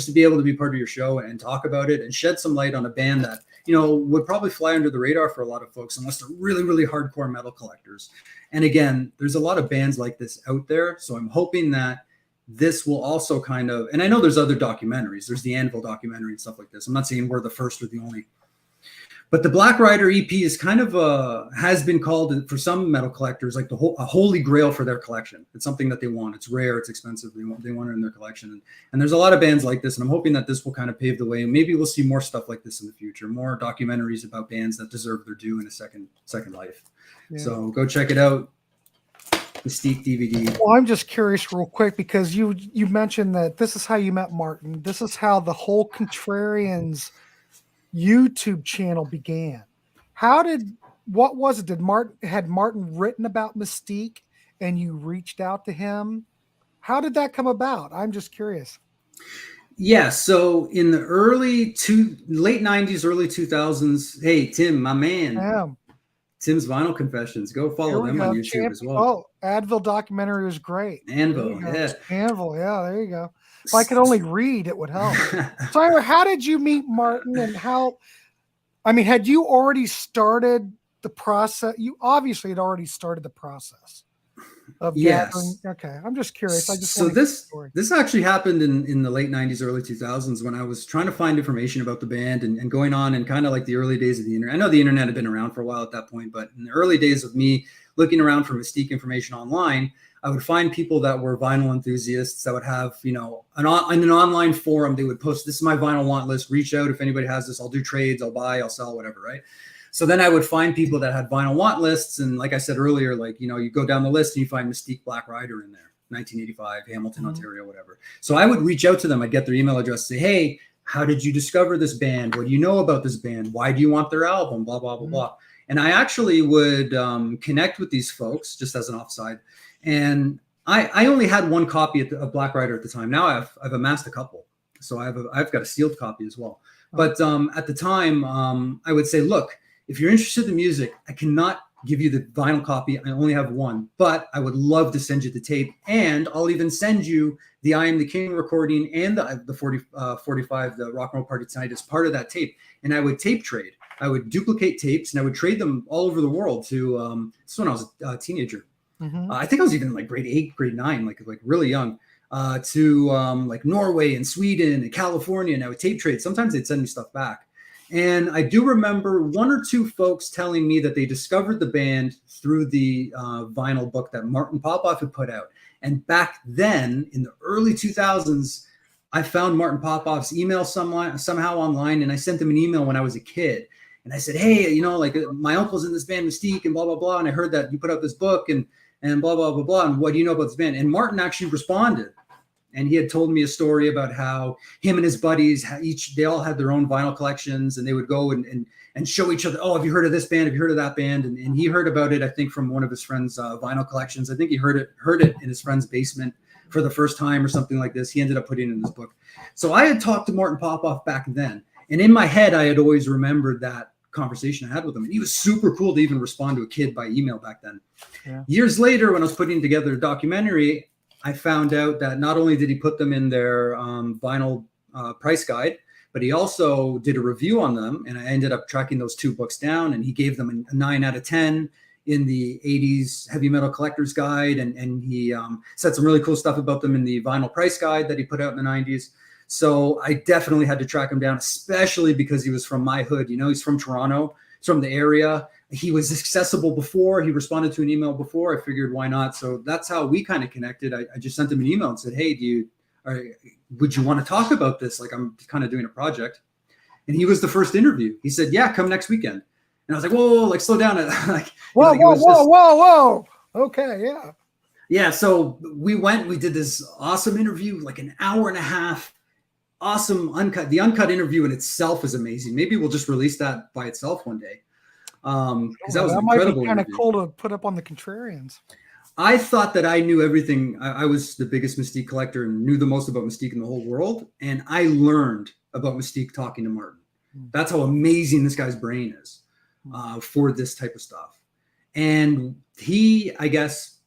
B: to be able to be part of your show and talk about it and shed some light on a band that, would probably fly under the radar for a lot of folks unless they're really, really hardcore metal collectors. And again, there's a lot of bands like this out there. So I'm hoping that this will also kind of, and I know there's other documentaries. There's the Anvil documentary and stuff like this. I'm not saying we're the first or the only. But the Black Rider EP is kind of has been called for some metal collectors like a holy grail for their collection. It's something that they want. It's rare. It's expensive. They want it in their collection. And there's a lot of bands like this. And I'm hoping that this will kind of pave the way. And maybe we'll see more stuff like this in the future. More documentaries about bands that deserve their due in a second life. Yeah. So go check it out. Mystique DVD.
A: Well, I'm just curious real quick, because you mentioned that this is how you met Martin. This is how the whole Contrarians YouTube channel began. What was it? Had Martin written about Mystique and you reached out to him? How did that come about? I'm just curious.
B: Yeah, so in the late 90s, early 2000s, hey, Tim, my man.
A: Yeah.
B: Tim's Vinyl Confessions. Go follow them on YouTube as well.
A: Oh, Advil documentary was great.
B: Anvil, yeah.
A: There you go. If I could only read, it would help. So anyway, how did you meet Martin, and had you already started the process? You obviously had already started the process of gathering. Okay, I'm just curious.
B: This actually happened in the late 90s, early 2000s, when I was trying to find information about the band and going on in kind of like the early days of the internet. I know the internet had been around for a while at that point, but in the early days of me looking around for Mystique information online, I would find people that were vinyl enthusiasts that would have, an online forum. They would post, this is my vinyl want list. Reach out if anybody has this. I'll do trades. I'll buy. I'll sell. Whatever. Right. So then I would find people that had vinyl want lists, and like I said earlier, you go down the list and you find Mystique Black Rider in there, 1985, Hamilton, Ontario, whatever. So I would reach out to them. I'd get their email address, say, hey, how did you discover this band? What do you know about this band? Why do you want their album? Blah blah blah blah. And I actually would connect with these folks just as an offside. And I only had one copy of Black Rider at the time. Now I've amassed a couple. So I've got a sealed copy as well. But at the time, I would say, look, if you're interested in music, I cannot give you the vinyl copy. I only have one, but I would love to send you the tape, and I'll even send you the I Am the King recording and the 45, the Rock and Roll Party Tonight, as part of that tape. And I would tape trade. I would duplicate tapes, and I would trade them all over the world to, this is when I was a teenager. I think I was even like grade 8, grade 9, like really young, to like Norway and Sweden and California. And I would tape trade. Sometimes they'd send me stuff back. And I do remember one or two folks telling me that they discovered the band through the vinyl book that Martin Popoff had put out. And back then, in the early 2000s, I found Martin Popoff's email somehow online, and I sent him an email when I was a kid. And I said, hey, you know, like my uncle's in this band Mystique and blah, blah, blah. And I heard that you put out this book and blah, blah, blah, blah. And what do you know about this band? And Martin actually responded. And he had told me a story about how him and his buddies, they all had their own vinyl collections, and they would go and show each other, oh, have you heard of this band? Have you heard of that band? And he heard about it, I think, from one of his friend's vinyl collections. I think he heard it in his friend's basement for the first time or something like this. He ended up putting it in his book. So I had talked to Martin Popoff back then. And in my head, I had always remembered that conversation I had with him. And he was super cool to even respond to a kid by email back then. Yeah. Years later, when I was putting together a documentary, I found out that not only did he put them in their vinyl price guide, but he also did a review on them. And I ended up tracking those 2 books down, and he gave them a 9 out of 10 in the 80s Heavy Metal Collector's Guide. And he said some really cool stuff about them in the vinyl price guide that he put out in the 90s. So I definitely had to track him down, especially because he was from my hood. You know, he's from Toronto. He's from the area. He was accessible before. He responded to an email before. I figured, why not? So that's how we kind of connected. I just sent him an email and said, hey, would you want to talk about this? Like, I'm kind of doing a project. And he was the first interview. He said, yeah, come next weekend. And I was like, whoa, like, slow down. Like,
A: whoa. Okay, yeah.
B: Yeah, so we did this awesome interview, like an hour and a half. Awesome uncut. The uncut interview in itself is amazing. Maybe we'll just release that by itself one day. Because that was an incredible.
A: Might be kind of cool to put up on the Contrarians.
B: I thought that I knew everything. I was the biggest Mystique collector and knew the most about Mystique in the whole world. And I learned about Mystique talking to Martin. That's how amazing this guy's brain is for this type of stuff. And he, I guess,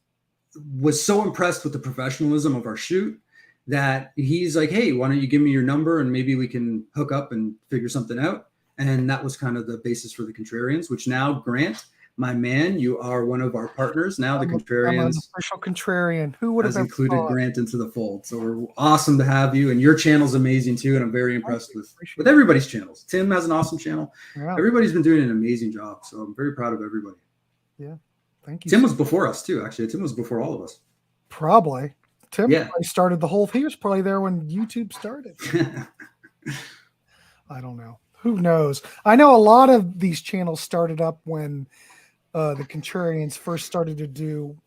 B: was so impressed with the professionalism of our shoot that he's like, hey, why don't you give me your number and maybe we can hook up and figure something out. And that was kind of the basis for the Contrarians, which now, Grant, my man, you are one of our partners. Now the Contrarians.
A: I'm an official Contrarian. Who would have
B: included Grant into the fold. So we're awesome to have you. And your channel's amazing too. And I'm very impressed with everybody's channels. Tim has an awesome channel. Yeah. Everybody's been doing an amazing job. So I'm very proud of everybody.
A: Yeah. Thank you.
B: Tim was before us too, actually. Tim was before all of us.
A: Probably. Tim started the whole, he was probably there when YouTube started. I don't know. Who knows? I know a lot of these channels started up when the Contrarians first started to do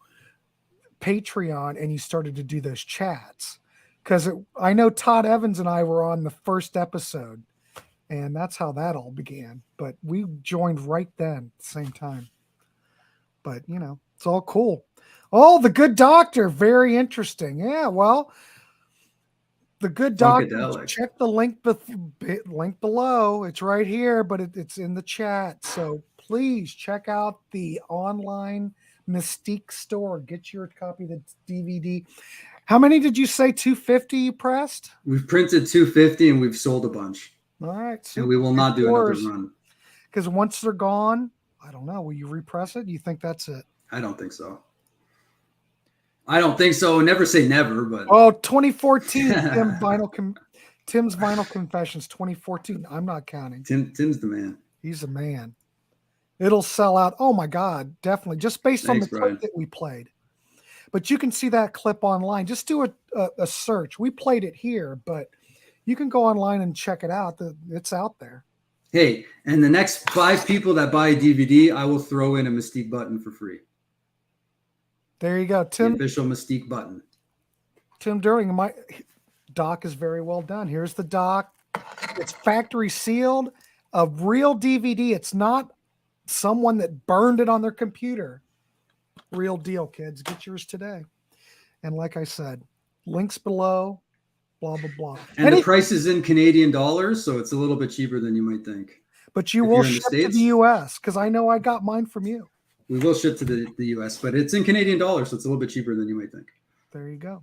A: Patreon, and you started to do those chats. Because I know Todd Evans and I were on the first episode, and that's how that all began. But we joined right then at the same time. But, you know, it's all cool. Oh, the Good Doctor. Very interesting. Yeah, well, the Good Doctor. Check the link below. It's right here, but it's in the chat. So please check out the online Mystique store. Get your copy of the DVD. How many did you say? 250 you pressed?
B: We've printed 250 and we've sold a bunch.
A: All right.
B: And we will not do another run.
A: Because once they're gone, I don't know. Will you repress it? Do you think that's it?
B: I don't think so. Never say never, but
A: 2014 Tim's Vinyl Confessions 2014. I'm not counting.
B: Tim's the man.
A: He's a man. It'll sell out. Oh my God, definitely. Just based on the clip that we played. But you can see that clip online. Just do a search. We played it here, but you can go online and check it out. It's out there.
B: Hey, and the next 5 people that buy a DVD, I will throw in a Mystique button for free.
A: There you go, Tim.
B: The official Mystique button.
A: Tim Durling, my doc is very well done. Here's the doc. It's factory sealed, a real DVD. It's not someone that burned it on their computer. Real deal, kids. Get yours today. And like I said, links below, blah, blah, blah.
B: And the price is in Canadian dollars, so it's a little bit cheaper than you might think.
A: But you will ship to the U.S. because I know I got mine from you.
B: We will ship to the US, but it's in Canadian dollars, so it's a little bit cheaper than you might think.
A: There you go.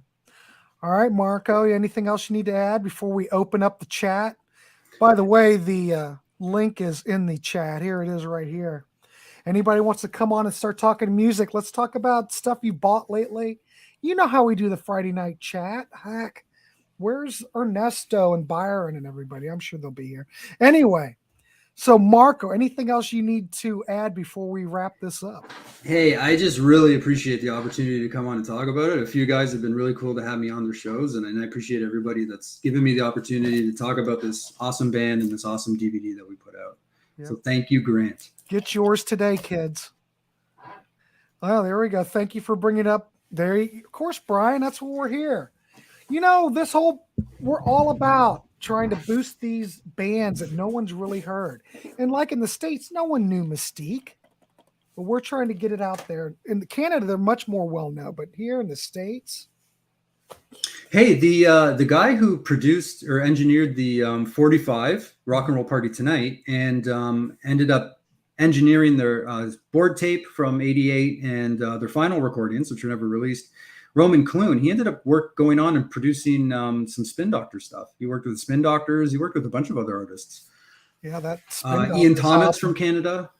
A: All right, Marco, anything else you need to add before we open up the chat? By the way, the link is in the chat. Here it is right here. Anybody wants to come on and start talking music, let's talk about stuff you bought lately. You know how we do the Friday night chat. Heck, where's Ernesto and Byron and everybody? I'm sure they'll be here. Anyway, so Marco, anything else you need to add before we wrap this up?
B: Hey, I just really appreciate the opportunity to come on and talk about it. A few guys have been really cool to have me on their shows, and I appreciate everybody that's given me the opportunity to talk about this awesome band and this awesome DVD that we put out. Yep. So thank you, Grant.
A: Get yours today, kids. Oh, there we go. Thank you for bringing it up. Of course, Brian, that's what we're here. You know, we're all about trying to boost these bands that no one's really heard. And like in the States, no one knew Mystique. But we're trying to get it out there. In Canada, they're much more well-known. But here in the States...
B: Hey, the guy who produced or engineered the 45 Rock and Roll Party Tonight and ended up engineering their board tape from 88 and their final recordings, which were never released, Roman Clune, he ended up going on and producing some Spin Doctor stuff. He worked with the Spin Doctors. He worked with a bunch of other artists.
A: Yeah, that's
B: Ian Thomas from Canada.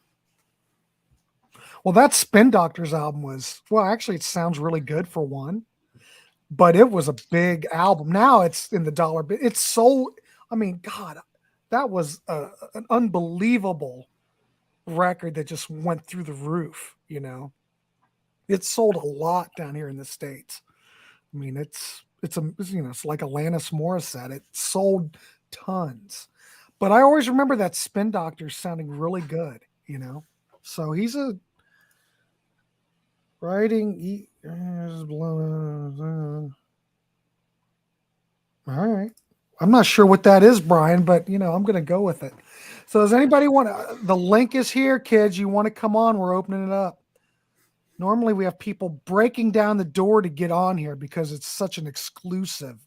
A: Well, that Spin Doctors album was, well, actually, it sounds really good for one, but it was a big album. Now it's in the dollar. It's so, I mean, God, that was an unbelievable record that just went through the roof, you know. It sold a lot down here in the States. I mean, it's like Alanis Morissette. It sold tons. But I always remember that Spin Doctor sounding really good, you know. So he's a writing. All right. I'm not sure what that is, Brian, but you know, I'm going to go with it. So does anybody want the link is here, kids. You want to come on? We're opening it up. Normally we have people breaking down the door to get on here because it's such an exclusive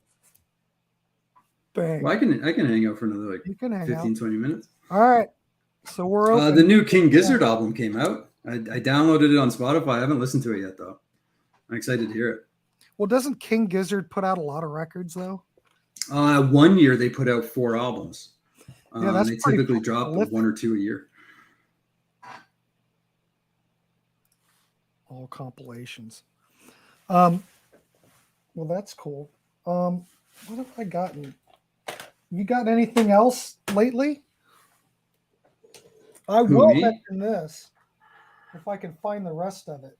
A: thing.
B: Well, I can hang out for another like
A: 15,
B: 20 minutes.
A: All right. So we're open.
B: The new King Gizzard album came out. I downloaded it on Spotify. I haven't listened to it yet, though. I'm excited to hear it.
A: Well, doesn't King Gizzard put out a lot of records, though?
B: 1 year they put out 4 albums.
A: Yeah, that's
B: they typically drop 1 or 2 a year.
A: All compilations. Well, that's cool. What have I gotten? You got anything else lately? I will mention this if I can find the rest of it.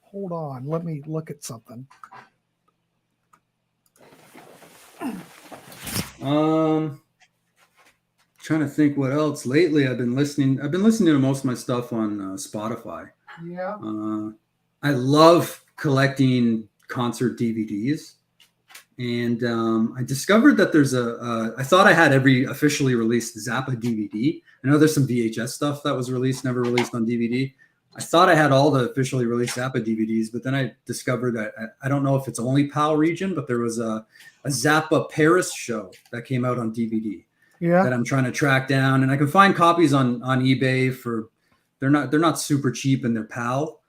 A: Hold on, let me look at something.
B: Trying to think what else. Lately I've been listening to most of my stuff on Spotify.
A: Yeah.
B: I love collecting concert DVDs. And I discovered that there's I thought I had every officially released Zappa DVD. I know there's some VHS stuff that was released, never released on DVD. I thought I had all the officially released Zappa DVDs, but then I discovered that I don't know if it's only PAL region, but there was a Zappa Paris show that came out on DVD.
A: Yeah.
B: That I'm trying to track down, and I can find copies on eBay for they're not super cheap and they're PAL.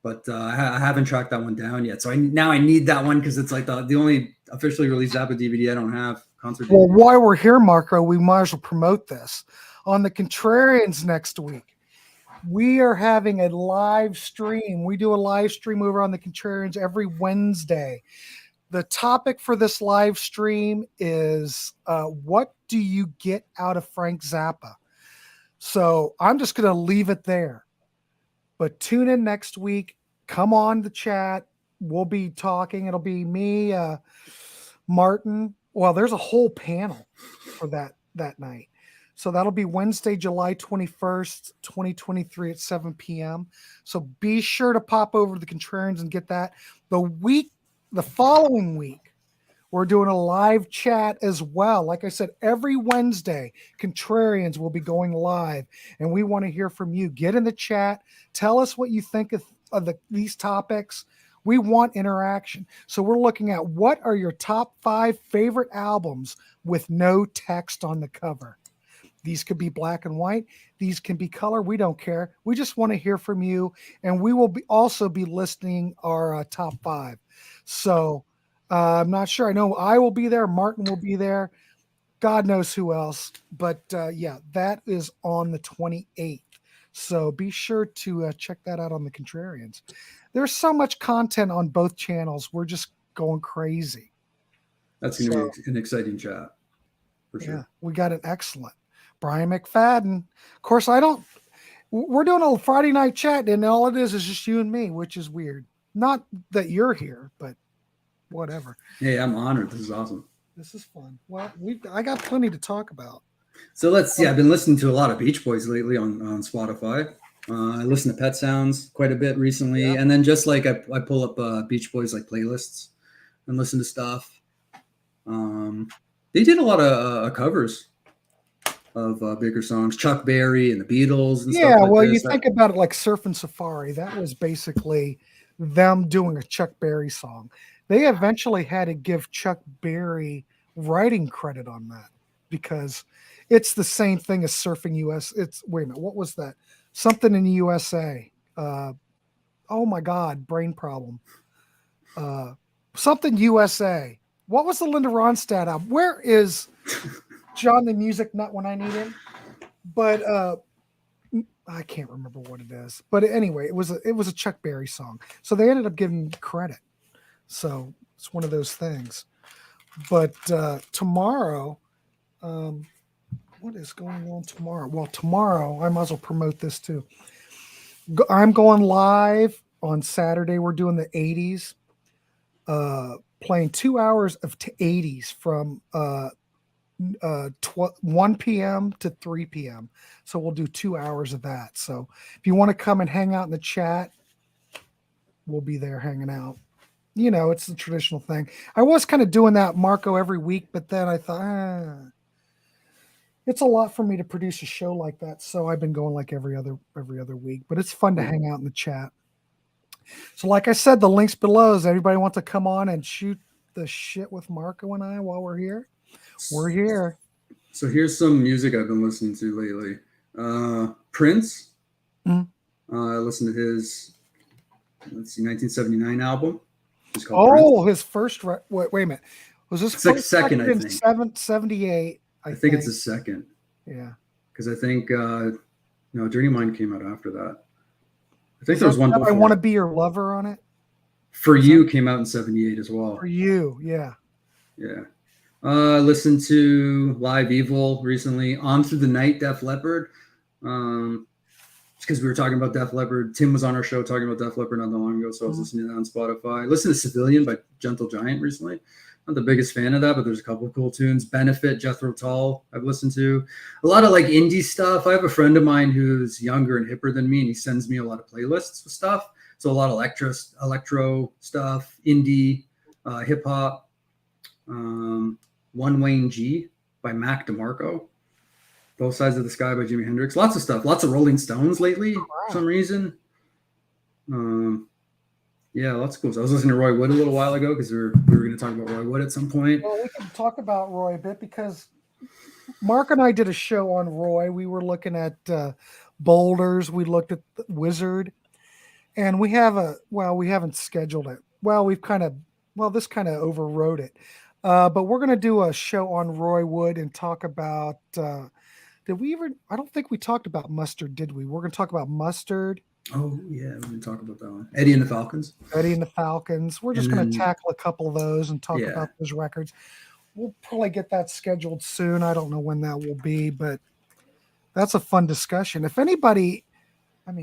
B: But I haven't tracked that one down yet. So now I need that one because it's like the only officially released Zappa DVD I don't have. Concert DVD.
A: Well, while we're here, Marco, we might as well promote this. On the Contrarians next week, we are having a live stream. We do a live stream over on the Contrarians every Wednesday. The topic for this live stream is what do you get out of Frank Zappa? So I'm just going to leave it there. But tune in next week. Come on the chat. We'll be talking. It'll be me, Martin. Well, there's a whole panel for that night. So that'll be Wednesday, July 21st, 2023 at 7 p.m. So be sure to pop over to the Contrarians and get that. The following week, we're doing a live chat as well. Like I said, every Wednesday, Contrarians will be going live, and we want to hear from you. Get in the chat. Tell us what you think of these topics. We want interaction. So we're looking at what are your top 5 favorite albums with no text on the cover. These could be black and white. These can be color. We don't care. We just want to hear from you. And we will also be listing our top 5. So I'm not sure. I know I will be there. Martin will be there. God knows who else. But yeah, that is on the 28th. So be sure to check that out on the Contrarians. There's so much content on both channels. We're just going crazy.
B: That's going to be an exciting chat. For sure.
A: Yeah, we got an excellent Brian McFadden. Of course, we're doing a Friday night chat, and all it is just you and me, which is weird. Not that you're here, but whatever.
B: Hey, I'm honored. This is awesome.
A: This is fun. Well, I got plenty to talk about.
B: So let's see. I've been listening to a lot of Beach Boys lately on Spotify. I listen to Pet Sounds quite a bit recently, and then just like I pull up Beach Boys like playlists and listen to stuff. They did a lot of covers of bigger songs, Chuck Berry and the Beatles and stuff like
A: well,
B: this.
A: you think about it like Surfin' Safari. That was basically them doing a Chuck Berry song. They eventually had to give Chuck Berry writing credit on that because it's the same thing as Surfing US. Wait a minute, what was that? Something in the USA. Oh my God, brain problem. Something USA. What was the Linda Ronstadt album? Where is John the Music Nut when I need him? But I can't remember what it is. But anyway, it was a Chuck Berry song. So they ended up giving credit. So it's one of those things. But tomorrow, what is going on tomorrow? Well, tomorrow, I might as well promote this too. I'm going live on Saturday. We're doing the 80s. Playing 2 hours of 80s from 1 p.m. to 3 p.m. So we'll do 2 hours of that. So if you want to come and hang out in the chat, we'll be there hanging out. You know, it's the traditional thing. I was kind of doing that, Marco, every week, but then I thought, it's a lot for me to produce a show like that. So I've been going like every other week, but it's fun to hang out in the chat. So like I said, the link's below. Does everybody want to come on and shoot the shit with Marco and I while we're here? We're here.
B: So here's some music I've been listening to lately. Prince. I listened to his, 1979 album. It's called Prince.
A: His first. Wait a minute. Was this
B: it's like second? I think
A: 78. I
B: think it's his second.
A: Yeah.
B: Because I think Dirty Mind came out after that. I think there was one before.
A: I Want to Be Your Lover on it.
B: For You came out in 78 as well.
A: For You, yeah.
B: Yeah. Listened to Live Evil recently. On Through the Night, Def Leppard. Because we were talking about Def Leppard. Tim was on our show talking about Def Leppard not that long ago, so I was listening to that on Spotify. Listened to Civilian by Gentle Giant recently. Not the biggest fan of that, but there's a couple of cool tunes. Benefit, Jethro Tull, I've listened to. A lot of like indie stuff. I have a friend of mine who's younger and hipper than me, and he sends me a lot of playlists with stuff. So a lot of electro stuff, indie, hip hop. One Wayne G by Mac DeMarco. Both Sides of the Sky by Jimi Hendrix. Lots of stuff. Lots of Rolling Stones lately for some reason. Yeah, lots of cool. So I was listening to Roy Wood a little while ago because we were going to talk about Roy Wood at some point.
A: Well, we can talk about Roy a bit because Mark and I did a show on Roy. We were looking at boulders. We looked at the Wizard. And we haven't scheduled it. Well, this kind of overrode it. But we're going to do a show on Roy Wood and talk about, I don't think we talked about Mustard, did we? We're going to talk about Mustard.
B: Oh, yeah, we can talk about that one. Eddie and the Falcons. We're just going to tackle a couple of those and talk about those records. We'll probably get that scheduled soon. I don't know when that will be, but that's a fun discussion. If anybody,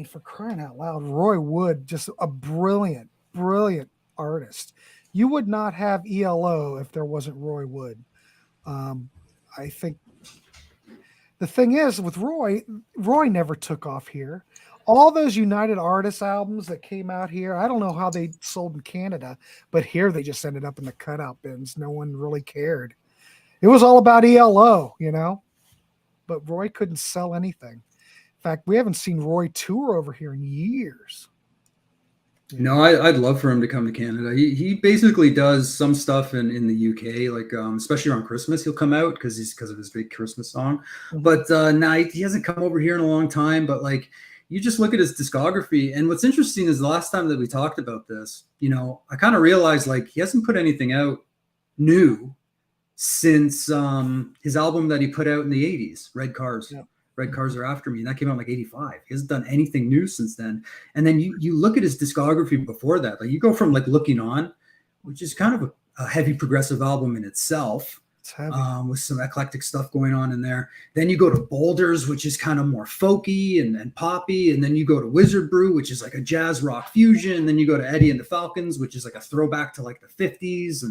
B: for crying out loud, Roy Wood, just a brilliant, brilliant artist. You would not have ELO if there wasn't Roy Wood. I think the thing is with Roy never took off here. All those United Artists albums that came out here, I don't know how they sold in Canada, but here they just ended up in the cutout bins. No one really cared. It was all about ELO, but Roy couldn't sell anything. In fact, we haven't seen Roy tour over here in years. No, I'd love for him to come to Canada. He basically does some stuff in the UK, like especially around Christmas, he'll come out because of his big Christmas song.
A: Mhm.
B: But he hasn't come over here in a long time. But like, you just look at his discography, and what's interesting is the last time that we talked about this, I kind of realized like he hasn't put anything out new since his album that he put out in the 80s, Red Cars.
A: Yeah.
B: Red Cars Are After Me, and that came out in like 85. He hasn't done anything new since then. And then you look at his discography before that, like you go from like Looking On, which is kind of a heavy progressive album in itself,
A: It's heavy.
B: with some eclectic stuff going on in there. Then you go to Boulders, which is kind of more folky and poppy. And then you go to Wizard Brew, which is like a jazz rock fusion. And then you go to Eddie and the Falcons, which is like a throwback to like the 50s.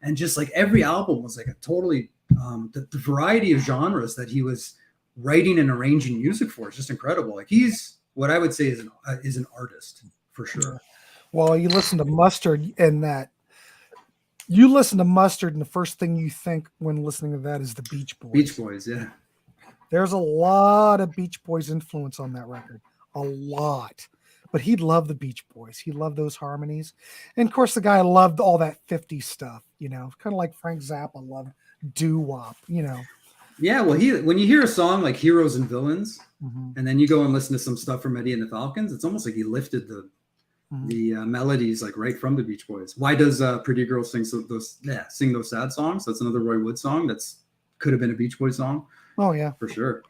B: And just like every album was like a totally, the variety of genres that he was writing and arranging music for is just incredible. Like he's what I would say is an artist for sure.
A: Well, you listen to Mustard and the first thing you think when listening to that is the Beach Boys.
B: Beach Boys, yeah.
A: There's a lot of Beach Boys influence on that record. A lot. But he loved the Beach Boys. He loved those harmonies. And of course, the guy loved all that 50s stuff, kind of like Frank Zappa loved doo-wop,
B: Yeah, well, when you hear a song like Heroes and Villains,
A: Mhm.
B: and then you go and listen to some stuff from Eddie and the Falcons, it's almost like he lifted the melodies like right from the Beach Boys. Why does Pretty Girl sing those sad songs? That's another Roy Wood song. Could have been a Beach Boys song.
A: Oh, yeah.
B: For sure.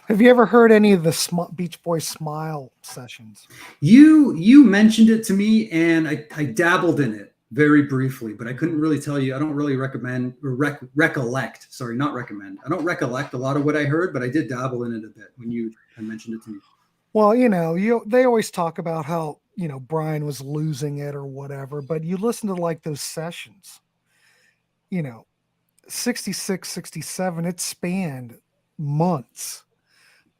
A: Have you ever heard any of the Beach Boys Smile sessions?
B: You mentioned it to me, and I dabbled in it very briefly, but I couldn't really tell you. I don't really recollect. Sorry, not recommend. I don't recollect a lot of what I heard, but I did dabble in it a bit when you mentioned it to me.
A: Well, they always talk about how, Brian was losing it or whatever, but you listen to like those sessions, 66, 67, it spanned months.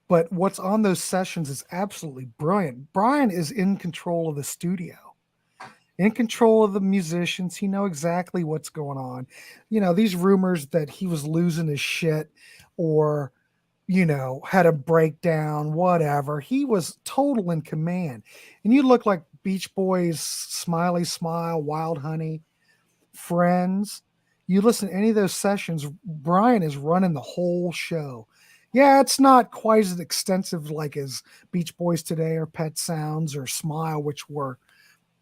A: But what's on those sessions is absolutely brilliant. Brian is in control of the studio, in control of the musicians. He knows exactly what's going on. These rumors that he was losing his shit or, had a breakdown, whatever. He was total in command. And you look like Beach Boys, Smiley Smile, Wild Honey, Friends. You listen to any of those sessions, Brian is running the whole show. Yeah, it's not quite as extensive like as Beach Boys Today or Pet Sounds or Smile, which were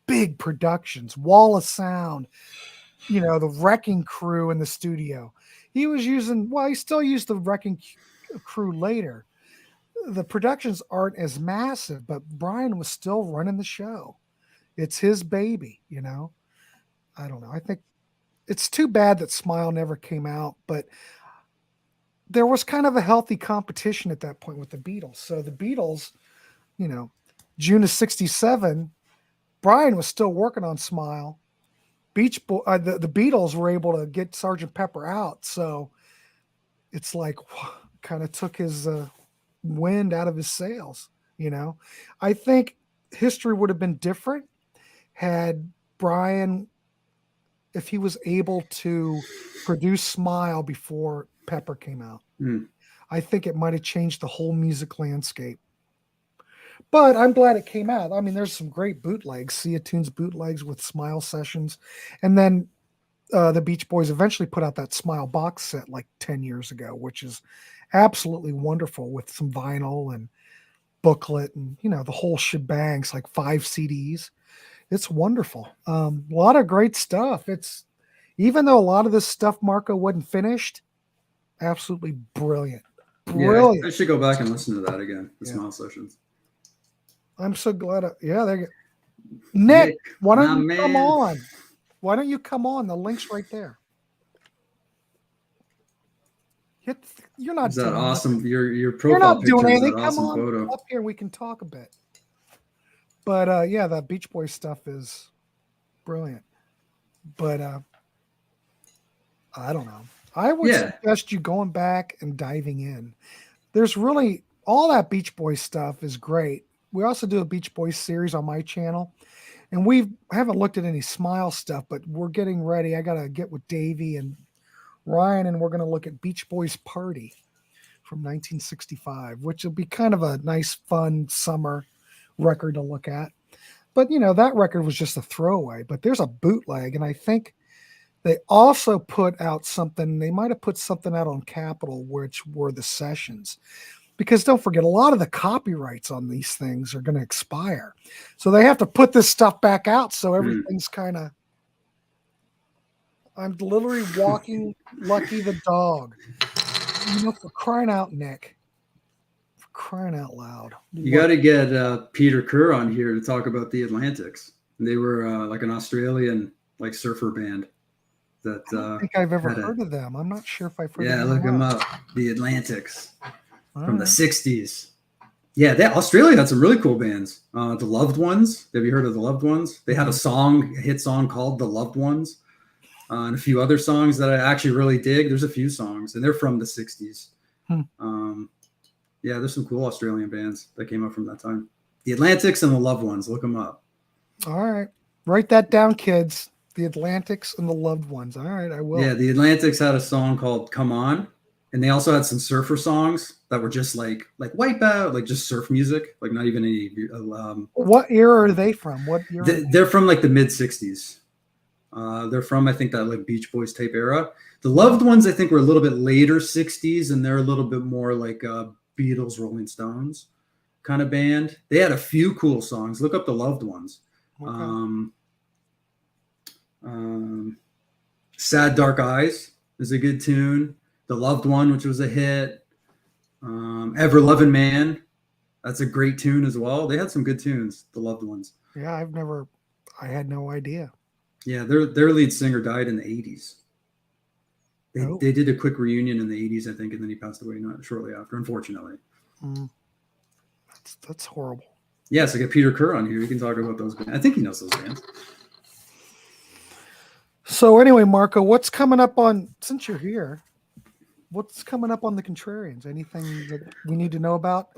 A: big productions. Wall of Sound, the Wrecking Crew in the studio. He still used the Wrecking Crew later. The productions aren't as massive, but Brian was still running the show. It's his baby, I don't know. I think it's too bad that Smile never came out, but there was kind of a healthy competition at that point with the Beatles. So the Beatles, June of 67, Brian was still working on Smile. The Beatles were able to get Sgt. Pepper out. So it's like kind of took his wind out of his sails. I think history would have been different had Brian, if he was able to produce Smile before Pepper came out. I think it might have changed the whole music landscape. But I'm glad it came out. I mean, there's some great bootlegs, Sia Tunes bootlegs with Smile sessions. And then the Beach Boys eventually put out that Smile box set like 10 years ago, which is absolutely wonderful with some vinyl and booklet and, the whole shebang. It's like 5 CDs. It's wonderful. A lot of great stuff. Even though a lot of this stuff, Marco, wasn't finished, absolutely brilliant. Brilliant.
B: Yeah, I should go back and listen to that again, the Smile sessions.
A: I'm so glad. There you go. Nick, why don't you come on? Why don't you come on? The link's right there. You're not.
B: Is that awesome?
A: Nothing.
B: Your profile
A: You're not
B: picture
A: doing
B: is
A: anything.
B: that
A: Come
B: awesome
A: on
B: photo.
A: up here. We can talk a bit. But the Beach Boys stuff is brilliant. But I don't know. I would suggest you going back and diving in. There's really all that Beach Boys stuff is great. We also do a Beach Boys series on my channel, and we haven't looked at any Smile stuff, but we're getting ready. I got to get with Davy and Ryan, and we're going to look at Beach Boys Party from 1965, which will be kind of a nice, fun summer record to look at. But that record was just a throwaway. But there's a bootleg, and I think they also put out something. They might have put something out on Capitol, which were the sessions. Because don't forget, a lot of the copyrights on these things are going to expire. So they have to put this stuff back out. So everything's kind of. I'm literally walking Lucky the dog. For crying out, Nick. For crying out loud.
B: You got to get Peter Kerr on here to talk about the Atlantics. They were like an Australian surfer band. That
A: I don't think I've ever heard of them. I'm not sure if I've heard of them.
B: Yeah, look them up. The Atlantics. From the 60s. Yeah, Australia had some really cool bands. The Loved Ones. Have you heard of the Loved Ones? They had a hit song called The Loved Ones. And a few other songs that I actually really dig. There's a few songs, and they're from the 60s. Yeah, there's some cool Australian bands that came up from that time. The Atlantics and the Loved Ones. Look them up.
A: All right. Write that down, kids. The Atlantics and the Loved Ones. All right, I will.
B: Yeah, the Atlantics had a song called Come On. And they also had some surfer songs that were just like Wipeout, like just surf music, like not even any.
A: What era are they from? What era?
B: They're from like the mid 60s. They're from, I think, that like Beach Boys type era. The Loved Ones, I think, were a little bit later 60s, and they're a little bit more like Beatles, Rolling Stones kind of band. They had a few cool songs. Look up the Loved Ones. Okay. Sad Dark Eyes is a good tune. The Loved One, which was a hit. Ever Loving Man. That's a great tune as well. They had some good tunes, the Loved Ones.
A: Yeah, I had no idea.
B: Yeah, their lead singer died in the 80s. They did a quick reunion in the 80s, I think, and then he passed away not shortly after, unfortunately.
A: That's horrible.
B: Yeah, so get Peter Kerr on here. You can talk about those bands. I think he knows those bands.
A: So anyway, Marco, what's coming up since you're here? What's coming up on the Contrarians? Anything that we need to know about?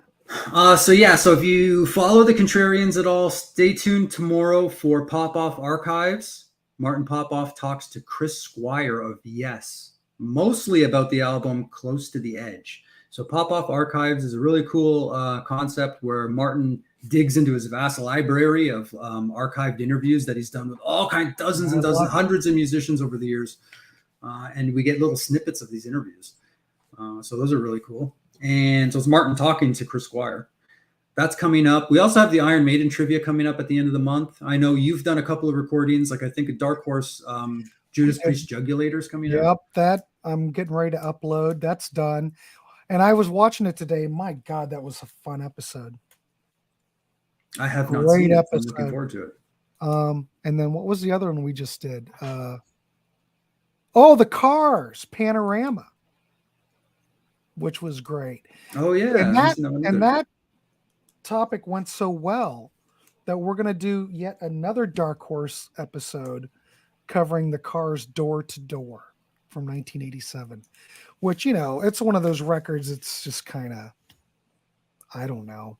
B: So if you follow the Contrarians at all, stay tuned tomorrow for Pop-Off Archives. Martin Popoff talks to Chris Squire of Yes, mostly about the album Close to the Edge. So Pop-Off Archives is a really cool concept where Martin digs into his vast library of archived interviews that he's done with dozens and dozens, hundreds of musicians over the years. And we get little snippets of these interviews. So those are really cool. And so it's Martin talking to Chris Squire. That's coming up. We also have the Iron Maiden trivia coming up at the end of the month. I know you've done a couple of recordings, like I think a Dark Horse Judas Priest Jugulator's coming up.
A: Yep, that I'm getting ready to upload. That's done. And I was watching it today. My God, that was a fun episode.
B: I have not seen it. I'm looking forward to it.
A: And then what was the other one we just did? The Cars Panorama, which was great.
B: Oh yeah,
A: and that topic went so well that we're going to do yet another Dark Horse episode covering the Cars Door to Door from 1987, which, it's one of those records. It's just kind of, I don't know.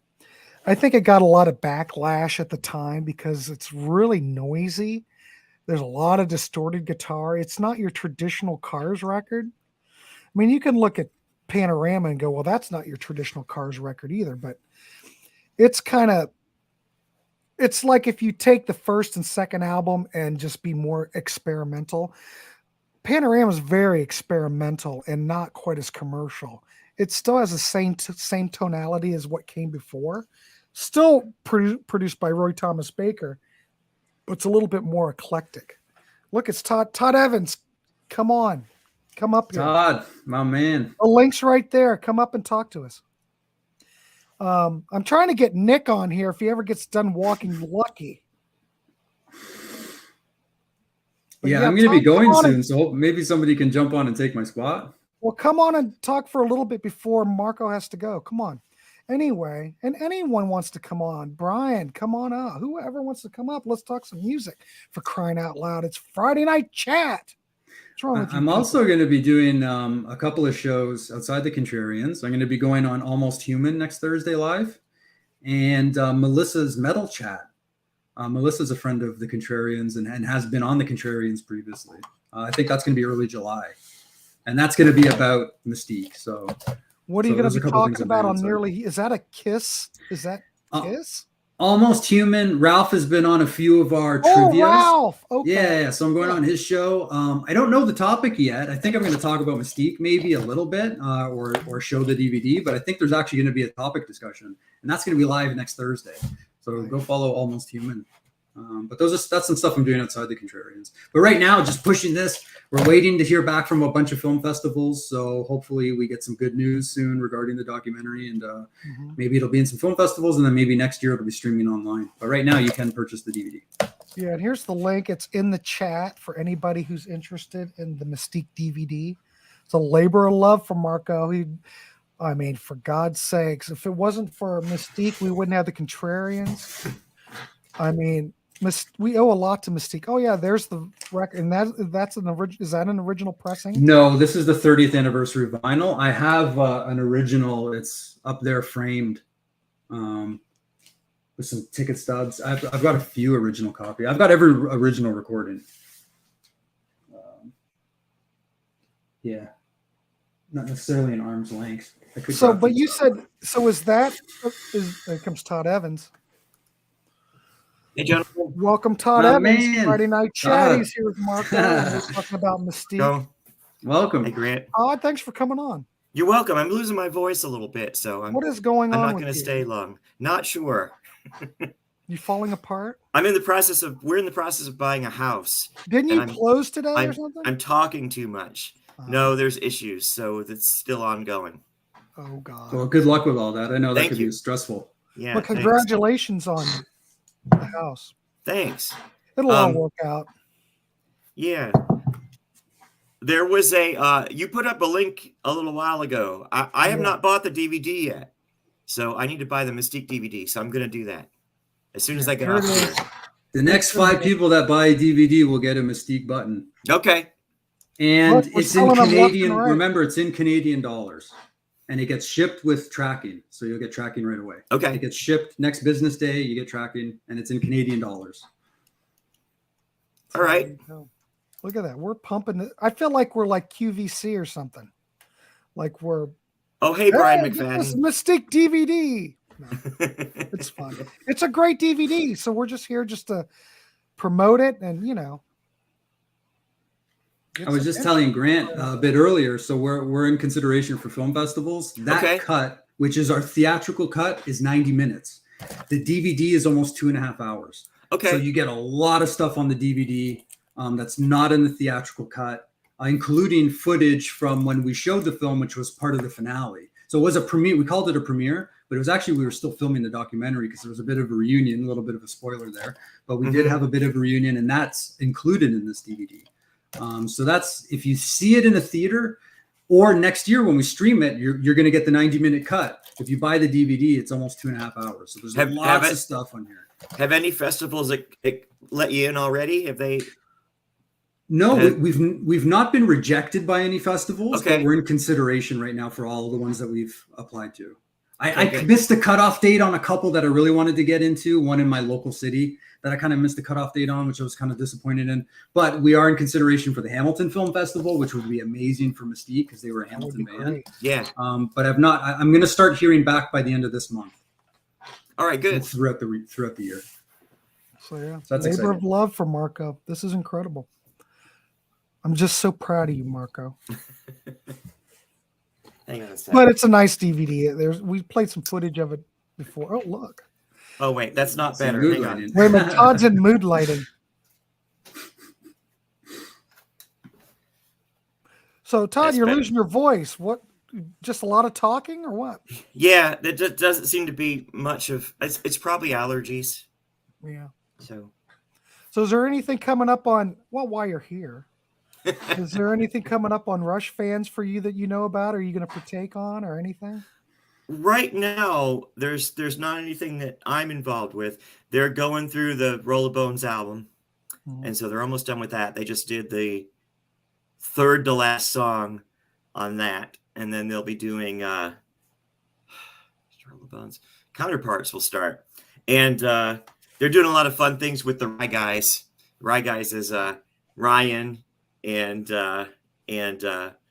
A: I think it got a lot of backlash at the time because it's really noisy. There's a lot of distorted guitar. It's not your traditional Cars record. I mean, you can look at Panorama and go, well, that's not your traditional Cars record either, but it's like if you take the first and second album and just be more experimental. Panorama is very experimental and not quite as commercial. It still has the same tonality as what came before. Still produced by Roy Thomas Baker, but it's a little bit more eclectic. Look, it's Todd Evans. Come on. Come up here.
B: Todd, my man.
A: The link's right there. Come up and talk to us. I'm trying to get Nick on here if he ever gets done walking Lucky. But
B: I'm going to be going soon, so maybe somebody can jump on and take my spot.
A: Well, come on and talk for a little bit before Marco has to go. Come on. Anyway, and anyone wants to come on. Brian, come on up. Whoever wants to come up, let's talk some music, for crying out loud. It's Friday Night Chat. What's wrong with you?
B: I'm also going to be doing a couple of shows outside the Contrarians. I'm going to be going on Almost Human next Thursday live, and Melissa's Metal Chat. Melissa's a friend of the Contrarians and has been on the Contrarians previously. I think that's going to be early July, and that's going to be about Mystique. So,
A: what are you going to be talking about on Nearly? Is that a Kiss? Is that Kiss?
B: Almost Human. Ralph has been on a few of our
A: Oh,
B: trivias.
A: Ralph. Okay.
B: Yeah, so I'm going on his show. I don't know the topic yet. I think I'm going to talk about Mystique maybe a little bit, or show the DVD. But I think there's actually going to be a topic discussion, and that's going to be live next Thursday. So go follow Almost Human. But that's some stuff I'm doing outside the Contrarians. But right now, just pushing this. We're waiting to hear back from a bunch of film festivals. So hopefully we get some good news soon regarding the documentary, and maybe it'll be in some film festivals, and then maybe next year it'll be streaming online. But right now you can purchase the DVD.
A: Yeah, and here's the link. It's in the chat for anybody who's interested in the Mystique DVD. It's a labor of love from Marco. I mean, for God's sakes, if it wasn't for Mystique, we wouldn't have the Contrarians. I mean, we owe a lot to Mystique. Oh yeah, there's the record, and that's an original. Is that an original pressing?
B: No, this is the 30th anniversary vinyl. I have an original. It's up there framed, with some ticket stubs. I've got a few original copies. I've got every original recording. Yeah, not necessarily an arm's length.
A: So, but you said so. Here comes Todd Evans.
H: Hey, gentlemen.
A: Welcome, Todd
B: Oh,
A: Evans.
B: man.
A: Friday Night Chat. He's here with Marco. We're talking about Mystique.
H: Go.
B: Welcome.
H: Hey, Grant.
A: Todd, thanks for coming on.
H: You're welcome. I'm losing my voice a little bit, so
A: What is going
H: I'm
A: on?
H: not
A: with
H: going to
A: you?
H: stay long. Not sure.
A: You falling apart?
H: We're in the process of buying a house.
A: Didn't you
H: And
A: close today or
H: I'm
A: something?
H: I'm talking too much. No, there's issues, so it's still ongoing.
A: Oh God.
B: Well, good luck with all that. I know that
H: Thank
B: could
H: you.
B: be stressful.
H: Yeah.
A: Well, congratulations on the house.
H: Thanks.
A: It'll all work out.
H: Yeah. There was you put up a link a little while ago. I have not bought the DVD yet. So I need to buy the Mystique DVD. So I'm going to do that as soon as I get
A: Here
H: off
A: it
H: here.
A: is.
B: The next 5 people that buy a DVD will get a Mystique button.
H: Okay.
B: And
A: Look, we're
B: it's in
A: selling them left and
B: Canadian.
A: right.
B: Remember, it's in Canadian dollars. And it gets shipped with tracking. So you'll get tracking right away.
H: Okay.
B: It gets shipped next business day. You get tracking, and it's in Canadian dollars.
H: All right.
A: Look at that. We're pumping it. I feel like we're like QVC or something. Like we're.
H: Oh, hey, Brian
A: Hey, get this
H: McFadden.
A: Mystique DVD. No, it's fun. It's a great DVD. So we're just here just to promote it, and
B: I was just telling Grant a bit earlier. So we're in consideration for film festivals. That cut, which is our theatrical cut, is 90 minutes. The DVD is almost 2.5 hours.
H: Okay.
B: So you get a lot of stuff on the DVD that's not in the theatrical cut, including footage from when we showed the film, which was part of the finale. So it was a premiere. We called it a premiere, but it was actually, we were still filming the documentary because there was a bit of a reunion, a little bit of a spoiler there. But we did have a bit of a reunion, and that's included in this DVD. So that's, if you see it in a theater, or next year when we stream it, you're going to get the 90-minute cut. If you buy the DVD, it's almost 2.5 hours. So there's lots of stuff on here.
H: Have any festivals let you in already? Have they?
B: No, we've not been rejected by any festivals, but we're in consideration right now for all the ones that we've applied to. I missed the cutoff date on a couple that I really wanted to get into, one in my local city that I kind of missed the cutoff date on, which I was kind of disappointed in. But we are in consideration for the Hamilton Film Festival, which would be amazing for Mystique because they were a Hamilton band.
H: Yeah.
B: But I'm going to start hearing back by the end of this month.
H: All right, good.
B: Throughout the year.
A: So yeah,
B: So that's
A: labor
B: exciting.
A: of love for Marco. This is incredible. I'm just so proud of you, Marco.
H: Hang on a second.
A: But it's a nice DVD. We played some footage of it before. Oh, look.
H: Oh, wait, that's not better.
B: mood
H: Hang on.
B: lighting.
A: Wait a minute. Todd's in mood lighting. So, Todd,
H: That's
A: you're
H: better.
A: losing your voice. What? Just a lot of talking or what?
H: Yeah, there doesn't seem to be much of. It's probably allergies.
A: Yeah.
H: So
A: is there anything coming up on, well, while you're here, is there anything coming up on Rush fans for you that you know about? Are you going to partake on or anything?
H: right now, there's not anything that I'm involved with. They're going through the Roll of Bones album, and so they're almost done with that. They just did the third to last song on that, and then they'll be doing Roll of Bones. Counterparts will start, and they're doing a lot of fun things with the Rye Guys. Rye Guys is Ryan and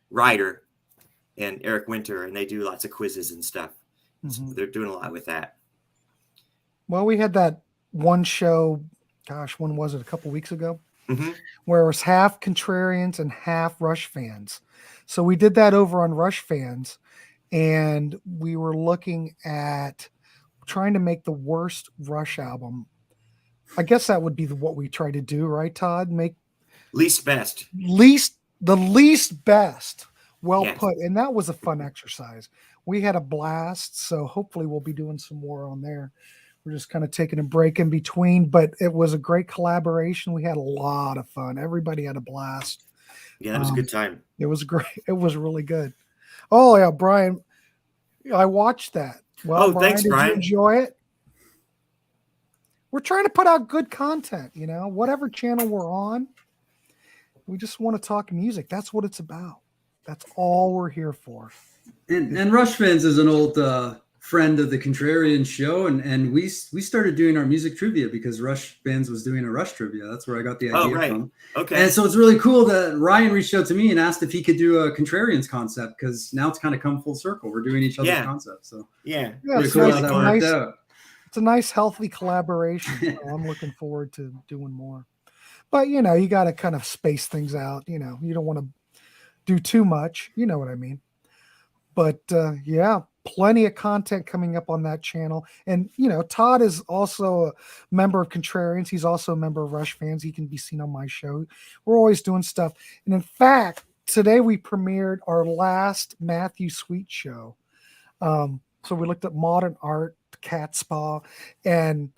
H: Ryder and Eric Winter, and they do lots of quizzes and stuff. So they're doing a lot with that.
A: Well, we had that one show, gosh, when was it? A couple weeks ago,
H: Mm-hmm.
A: where it was half Contrarians and half Rush fans. So we did that over on Rush fans, and we were looking at trying to make the worst Rush album. I guess that would be what we try to do, right, Todd? Make
H: Least best.
A: the least best. Well
H: Yes.
A: put. And that was a fun exercise. We had a blast. So hopefully we'll be doing some more on there. We're just kind of taking a break in between, but it was a great collaboration. We had a lot of fun. Everybody had a blast.
H: Yeah, that was a good time.
A: It was great. It was really good. Oh yeah, Brian, I watched that. Well,
H: Oh,
A: Brian,
H: thanks,
A: did
H: Brian.
A: you enjoy it? We're trying to put out good content, you know, whatever channel we're on. We just want to talk music. That's what it's about. That's all we're here for.
B: And Rush Fans is an old friend of the Contrarians show, and we started doing our music trivia because Rush Fans was doing a Rush trivia. That's where I got the idea
H: Oh, right.
B: from.
H: Okay.
B: And so it's really cool that Ryan reached out to me and asked if he could do a Contrarians concept, because now it's kind of come full circle. We're doing each other's
H: Yeah.
B: concepts. So
H: Yeah.
A: Yeah,
B: pretty
A: it's
B: cool
A: nice,
B: how that
A: it's
B: worked
A: nice.
B: out.
A: It's a nice, healthy collaboration. So I'm looking forward to doing more. But, you know, you got to kind of space things out. You know, you don't want to do too much. You know what I mean? But, yeah, plenty of content coming up on that channel. And, you know, Todd is also a member of Contrarians. He's also a member of Rush Fans. He can be seen on my show. We're always doing stuff. And, in fact, today we premiered our last Matthew Sweet show. So we looked at modern art, cat spa, and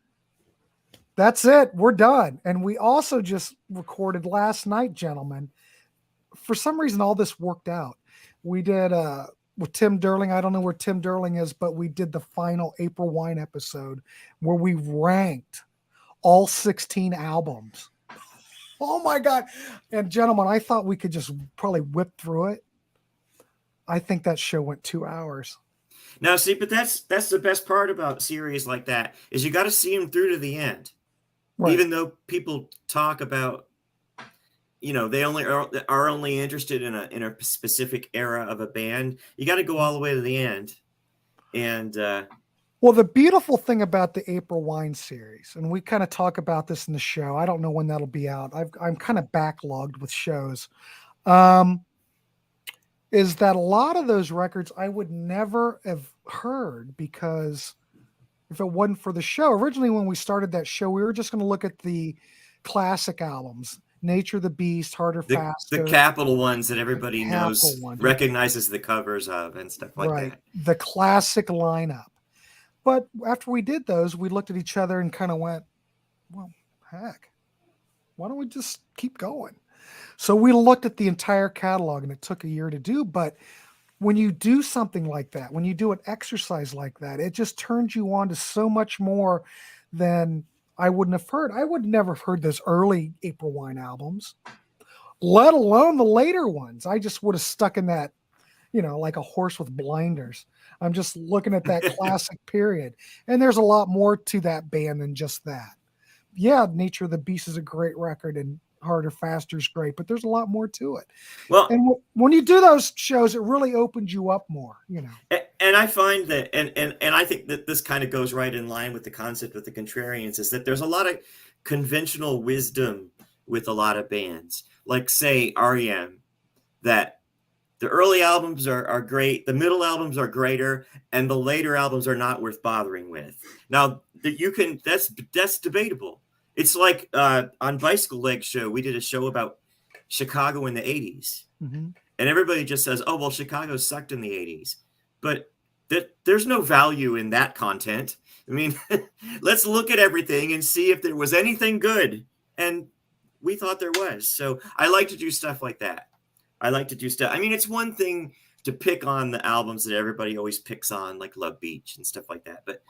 A: that's it. We're done. And we also just recorded last night, gentlemen. For some reason, all this worked out. We did with Tim Derling. I don't know where Tim Derling is, but we did the final April Wine episode where we ranked all 16 albums. Oh my God. And gentlemen, I thought we could just probably whip through it. I think that show went 2 hours.
H: Now, see, but that's the best part about series like that is you got to see them through to the end.
A: Right.
H: Even though people talk about, you know, they only are only interested in a specific era of a band, you got to go all the way to the end. And
A: well, the beautiful thing about the April Wine series, and we kind of talk about this in the show. I don't know when that'll be out. I'm kind of backlogged with shows. Is that a lot of those records I would never have heard, because if it wasn't for the show, originally when we started that show, we were just going to look at the classic albums, Nature of the Beast, Harder, Faster.
H: the capital ones that everybody
A: Capital
H: knows,
A: ones.
H: recognizes the covers of and stuff like
A: Right.
H: that.
A: The classic lineup. But after we did those, we looked at each other and kind of went, well, heck, why don't we just keep going? So we looked at the entire catalog, and it took a year to do. But when you do something like that, when you do an exercise like that, it just turns you on to so much more than I wouldn't have heard. I would never have heard those early April Wine albums, let alone the later ones. I just would have stuck in that, you know, like a horse with blinders. I'm just looking at that classic period. And there's a lot more to that band than just that. Yeah, Nature of the Beast is a great record, and Harder, Faster is great, but there's a lot more to it.
H: Well,
A: and when you do those shows, it really opens you up more, you know.
H: And I find that, and I think that this kind of goes right in line with the concept with the Contrarians, is that there's a lot of conventional wisdom with a lot of bands, like say REM, that the early albums are great, the middle albums are greater, and the later albums are not worth bothering with. Now that you can, that's debatable. It's like on Bicyclelegs show, we did a show about Chicago in the 80s.
A: Mm-hmm.
H: And everybody just says, oh, well, Chicago sucked in the 80s. But there's no value in that content. I mean, let's look at everything and see if there was anything good. And we thought there was. So I like to do stuff like that. I like to do stuff. I mean, it's one thing to pick on the albums that everybody always picks on, like Love Beach and stuff like that. But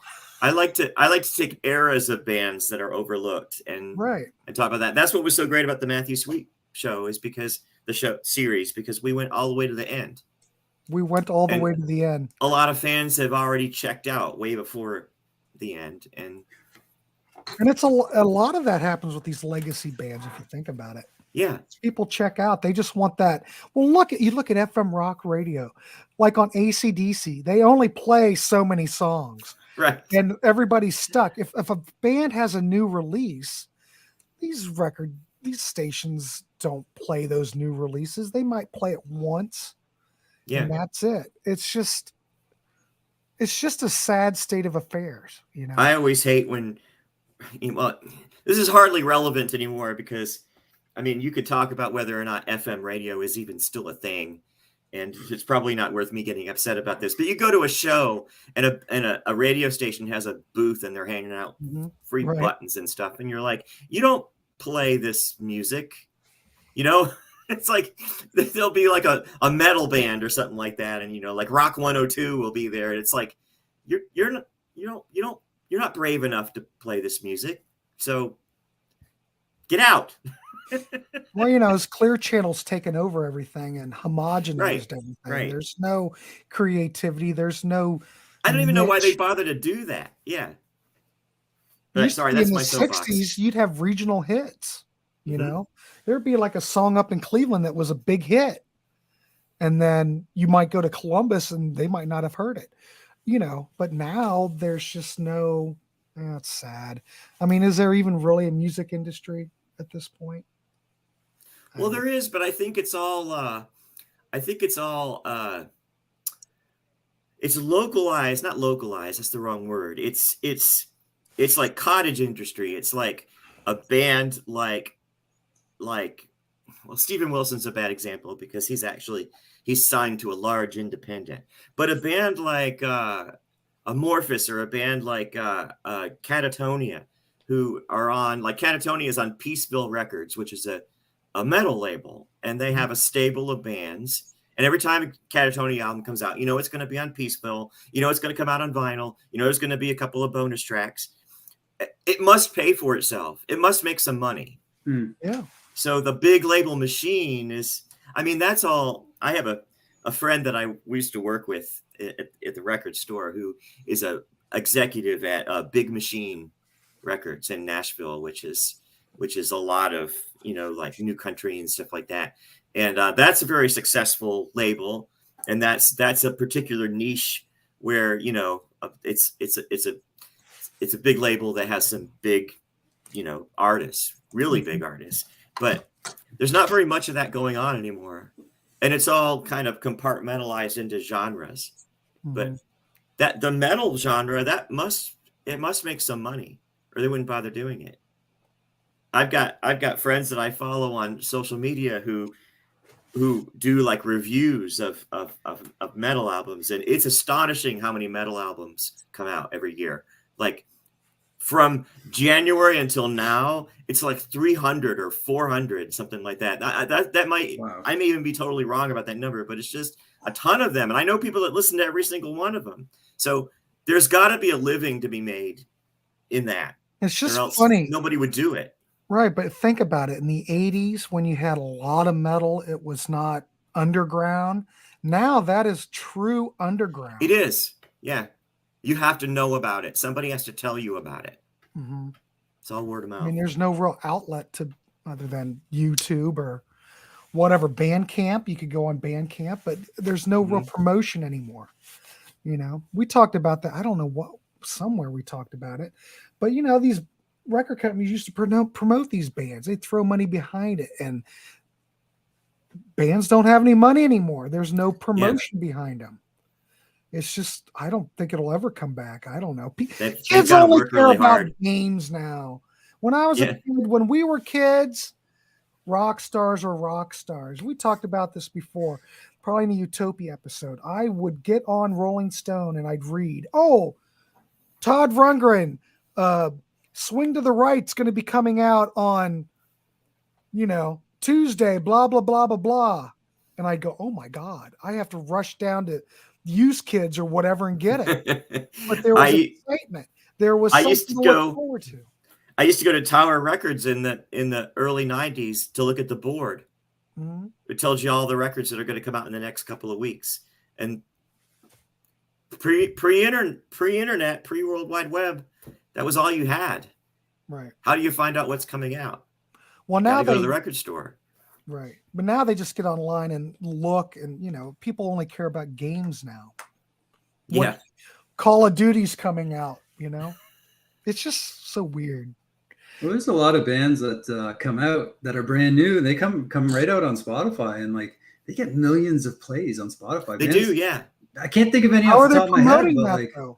H: I like to take eras of bands that are overlooked and talk about that. That's what was so great about the Matthew Sweet show, is because the show series, because we went all the way to the end.
A: We went all the way to the end.
H: A lot of fans have already checked out way before the end. And
A: it's a lot of that happens with these legacy bands, if you think about it.
H: Yeah.
A: People check out. They just want that. Well, look at FM rock radio, like on AC/DC, they only play so many songs.
H: Right.
A: And everybody's stuck. If a band has a new release, these stations don't play those new releases. They might play it once, and that's it. It's just a sad state of affairs, you know.
H: I always hate when, well, this is hardly relevant anymore because, I mean, you could talk about whether or not FM radio is even still a thing, and it's probably not worth me getting upset about this. But you go to a show and a radio station has a booth and they're handing out free buttons and stuff, and you're like, you don't play this music, you know. It's like there'll be like a metal band or something like that, and you know, like Rock 102 will be there, and it's like you're not brave enough to play this music, so get out.
A: Well, you know, as Clear Channel's taken over everything and homogenized everything.
H: Right.
A: There's no creativity. There's no.
H: I don't even know why they bother to do that. Yeah. But sorry, that's my soapbox.
A: In the 60s, you'd have regional hits. You know, there'd be like a song up in Cleveland that was a big hit, and then you might go to Columbus and they might not have heard it. You know, but now there's just no. It's sad. I mean, is there even really a music industry at this point?
H: Well, there is, but I think it's all. It's localized, not localized. That's the wrong word. It's like cottage industry. It's like a band well, Steven Wilson's a bad example because he's signed to a large independent. But a band like Amorphous or a band like Catatonia, who are on, like Catatonia is on Peaceville Records, which is a metal label, and they have a stable of bands. And every time a Catatonia album comes out, you know it's going to be on Peaceville. You know it's going to come out on vinyl. You know there's going to be a couple of bonus tracks. It must pay for itself. It must make some money.
A: Yeah.
H: So the big label machine is, I mean, that's all. I have a friend that we used to work with at the record store who is a executive at Big Machine Records in Nashville, which is a lot of, you know, like New Country and stuff like that. And that's a very successful label. And that's a particular niche where, you know, it's a big label that has some big, you know, artists, really big artists. But there's not very much of that going on anymore. And it's all kind of compartmentalized into genres. But that the metal genre, it must make some money or they wouldn't bother doing it. I've got friends that I follow on social media who do like reviews of metal albums, and it's astonishing how many metal albums come out every year. Like from January until now, it's like 300 or 400, something like that. That might, wow. I may even be totally wrong about that number, but it's just a ton of them. And I know people that listen to every single one of them. So there's got to be a living to be made in that.
A: It's just funny.
H: Nobody would do it.
A: Right. But think about it. In the 80s, when you had a lot of metal, it was not underground. Now that is true underground.
H: It is. Yeah. You have to know about it. Somebody has to tell you about it.
A: Mm-hmm.
H: It's all word of mouth.
A: I mean, there's no real outlet to other than YouTube or whatever. Bandcamp. You could go on Bandcamp, but there's no real promotion anymore. You know, we talked about that. I don't know somewhere we talked about it, but you know, these record companies used to promote these bands. They throw money behind it, and bands don't have any money anymore. There's no promotion behind them. It's just, I don't think it'll ever come back. I don't know. Kids only care about games now. When I was a kid, when we were kids, rock stars are rock stars. We talked about this before, probably in the Utopia episode. I would get on Rolling Stone and I'd read, oh, Todd Rundgren, Swing to the Right's going to be coming out on, you know, Tuesday, blah, blah, blah, blah, blah. And I'd go, oh my God, I have to rush down to Use Kids or whatever and get it. But there was excitement. There was something to look forward to.
H: I used to go to Tower Records in the early 90s to look at the board.
A: Mm-hmm.
H: It tells you all the records that are going to come out in the next couple of weeks. And pre-internet, pre-World Wide Web, that was all you had.
A: Right.
H: How do you find out what's coming out?
A: Well, now
H: they go to the record store.
A: Right. But now they just get online and look, and you know, people only care about games now. Call of Duty's coming out, you know? It's just so weird.
B: Well, there's a lot of bands that come out that are brand new. They come right out on Spotify, and like they get millions of plays on Spotify.
H: They do, yeah.
B: I can't think of any
A: How
B: off
A: are
B: the
A: they
B: top of my head,
A: promoting
B: but
A: that,
B: like
A: though?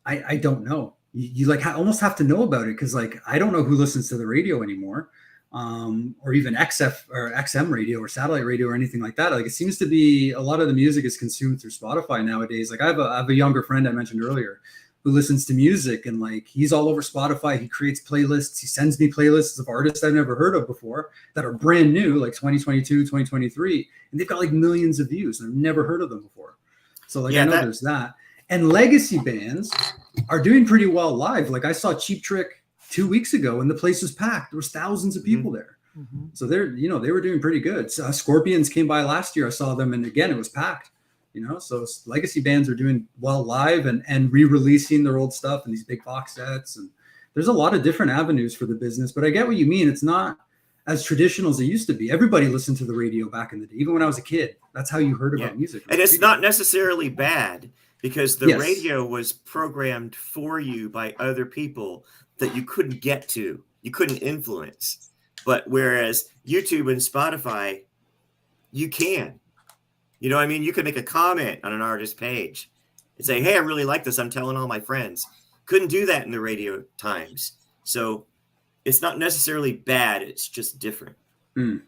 B: I don't know. You like almost have to know about it because like I don't know who listens to the radio anymore, or even XF or XM radio or satellite radio or anything like that. Like it seems to be a lot of the music is consumed through Spotify nowadays. Like I have a younger friend I mentioned earlier who listens to music, and like he's all over Spotify. He creates playlists. He sends me playlists of artists I've never heard of before that are brand new, like 2022, 2023, and they've got like millions of views. And I've never heard of them before. So like I know there's that. And legacy bands are doing pretty well live. Like I saw Cheap Trick 2 weeks ago, and the place was packed. There was thousands of people there.
A: Mm-hmm.
B: So they were doing pretty good. So, Scorpions came by last year. I saw them, and again, it was packed. So legacy bands are doing well live and re-releasing their old stuff in these big box sets. And there's a lot of different avenues for the business, but I get what you mean. It's not as traditional as it used to be. Everybody listened to the radio back in the day. Even when I was a kid, that's how you heard about music.
H: And it's not necessarily bad because the radio was programmed for you by other people that you couldn't get to, you couldn't influence. But whereas YouTube and Spotify, you can. You know what I mean? You can make a comment on an artist page and say, hey, I really like this. I'm telling all my friends. Couldn't do that in the radio times. So it's not necessarily bad. It's just different.
B: Mm.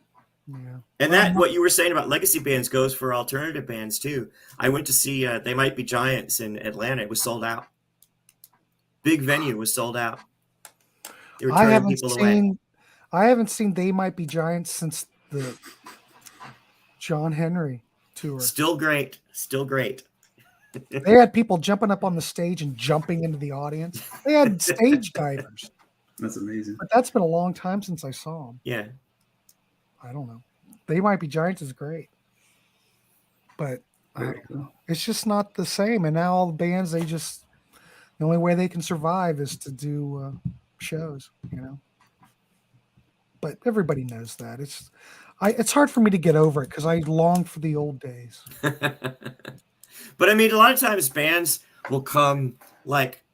A: Yeah.
H: And that, what you were saying about legacy bands goes for alternative bands too. I went to see They Might Be Giants in Atlanta. It was sold out. Big venue was sold out. They were turning people away.
A: I haven't seen They Might Be Giants since the John Henry tour.
H: Still great. Still great.
A: They had people jumping up on the stage and jumping into the audience. They had stage divers.
B: That's amazing.
A: But that's been a long time since I saw them.
H: Yeah.
A: I don't know. They Might Be Giants is great. But I don't know. It's just not the same. And now all the bands, the only way they can survive is to do shows, But everybody knows that. It's hard for me to get over it because I long for the old days.
H: But I mean, a lot of times bands will come, like,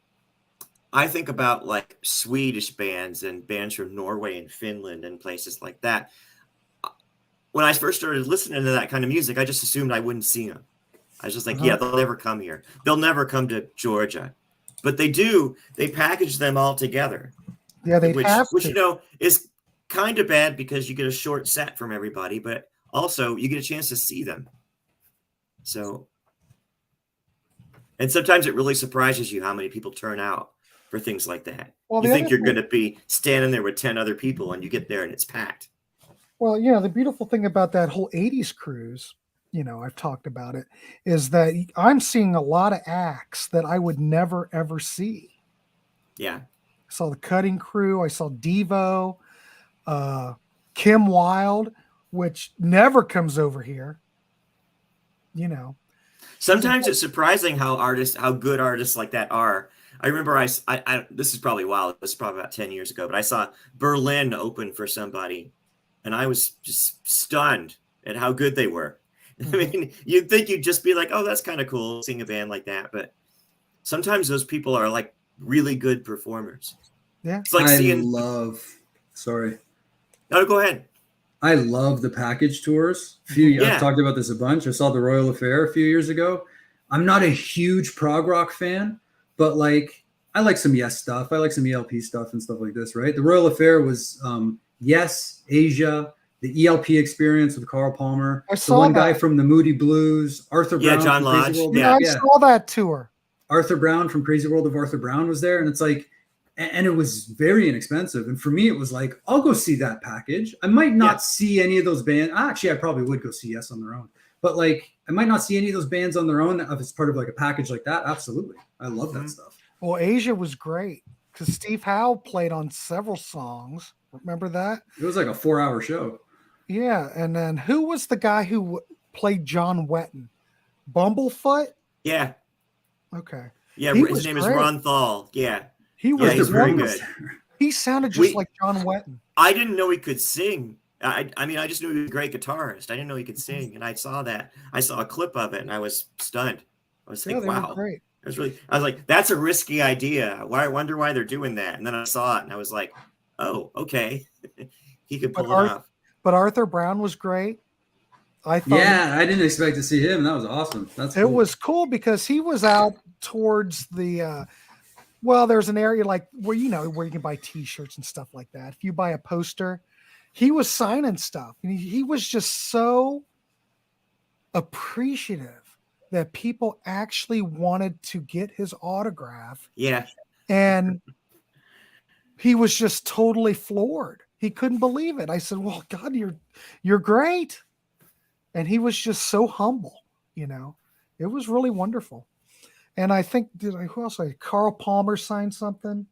H: I think about like Swedish bands and bands from Norway and Finland and places like that. When I first started listening to that kind of music, I just assumed I wouldn't see them. I was just like, yeah, they'll never come here. They'll never come to Georgia. But they do. They package them all together.
A: Yeah, they have to.
H: Which, is kind of bad because you get a short set from everybody, but also you get a chance to see them. So, and sometimes it really surprises you how many people turn out for things like that.
A: Well,
H: you think you're going to be standing there with 10 other people and you get there and it's packed.
A: Well, the beautiful thing about that whole 80s cruise, I've talked about it, is that I'm seeing a lot of acts that I would never, ever see.
H: Yeah.
A: I saw the Cutting Crew. I saw Devo, Kim Wilde, which never comes over here.
H: Sometimes it's surprising how good artists like that are. I remember I this is probably This is probably about 10 years ago, but I saw Berlin open for somebody, and I was just stunned at how good they were. I mean, you'd think you'd just be like, oh, that's kind of cool seeing a band like that, but sometimes those people are like really good performers.
A: Yeah,
H: it's like
B: Sorry.
H: No, go ahead.
B: I love the package tours. I've talked about this a bunch. I saw the Royal Affair a few years ago. I'm not a huge prog rock fan, but like I like some Yes stuff. I like some ELP stuff and stuff like this, right? The Royal Affair was Yes, Asia, the ELP Experience with Carl Palmer.
A: I saw
B: the one guy from the Moody Blues, Arthur Brown.
H: John
B: from Crazy
H: Lodge.
B: World.
A: I saw that tour.
B: Arthur Brown from Crazy World of Arthur Brown was there, and it's like, and it was very inexpensive. And for me, it was like, I'll go see that package. I might not see any of those bands. Actually, I probably would go see Yes on their own. But like, I might not see any of those bands on their own if it's part of like a package like that. Absolutely. I love that stuff.
A: Well, Asia was great because Steve Howe played on several songs. Remember that?
B: It was like a 4-hour show.
A: Yeah. And then who was the guy who played John Wetton? Bumblefoot?
H: Yeah.
A: Okay.
H: Yeah, his name is Ron Thal. Yeah.
A: He's
H: very good.
A: He sounded just like John Wetton.
H: I didn't know he could sing. I mean, I just knew he was a great guitarist. I didn't know he could sing. And I saw that. I saw a clip of it and I was stunned. I was like, wow.
A: Great.
H: I was like, that's a risky idea. I wonder why they're doing that. And then I saw it and I was like, oh, okay. He could pull it off.
A: But Arthur Brown was great. I thought
B: I didn't expect to see him. That was awesome.
A: It was cool because he was out towards the there's an area like where you can buy t-shirts and stuff like that. If you buy a poster, he was signing stuff. And he was just so appreciative that people actually wanted to get his autograph.
H: Yeah.
A: And he was just totally floored. He couldn't believe it. I said, well, God, you're great. And he was just so humble, It was really wonderful. And I think, who else? Carl Palmer signed something.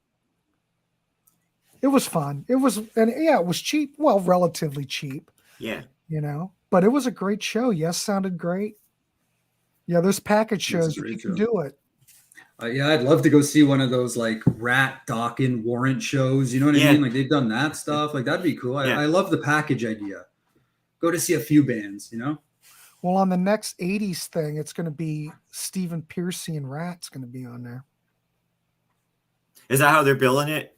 A: It was fun. It was cheap. Well, relatively cheap.
H: Yeah.
A: But it was a great show. Yes, sounded great. Yeah, there's package shows. You can do it.
B: I'd love to go see one of those like Rat Dawkins warrant shows. You know what I mean? Like they've done that stuff. Like that'd be cool. I love the package idea. Go to see a few bands,
A: Well, on the next 80s thing, it's going to be Stephen Piercy and Rat's going to be on there.
H: Is that how they're billing it?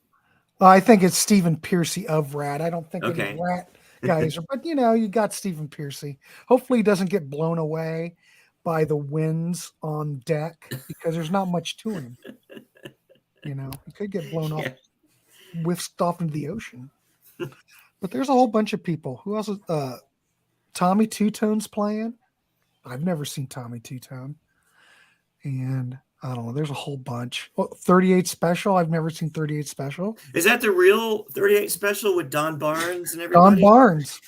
A: I think it's Stephen Piercy of Rat. I don't think any Rat guys are, but you got Stephen Piercy. Hopefully he doesn't get blown away by the winds on deck because there's not much to him. He could get blown off, whisked off into the ocean. But there's a whole bunch of people. Who else is Tommy Two-Tone's playing? I've never seen Tommy Two-Tone. And I don't know. There's a whole bunch. 38 Special. I've never seen 38 Special.
H: Is that the real 38 Special with Don Barnes and everybody?
A: Don Barnes.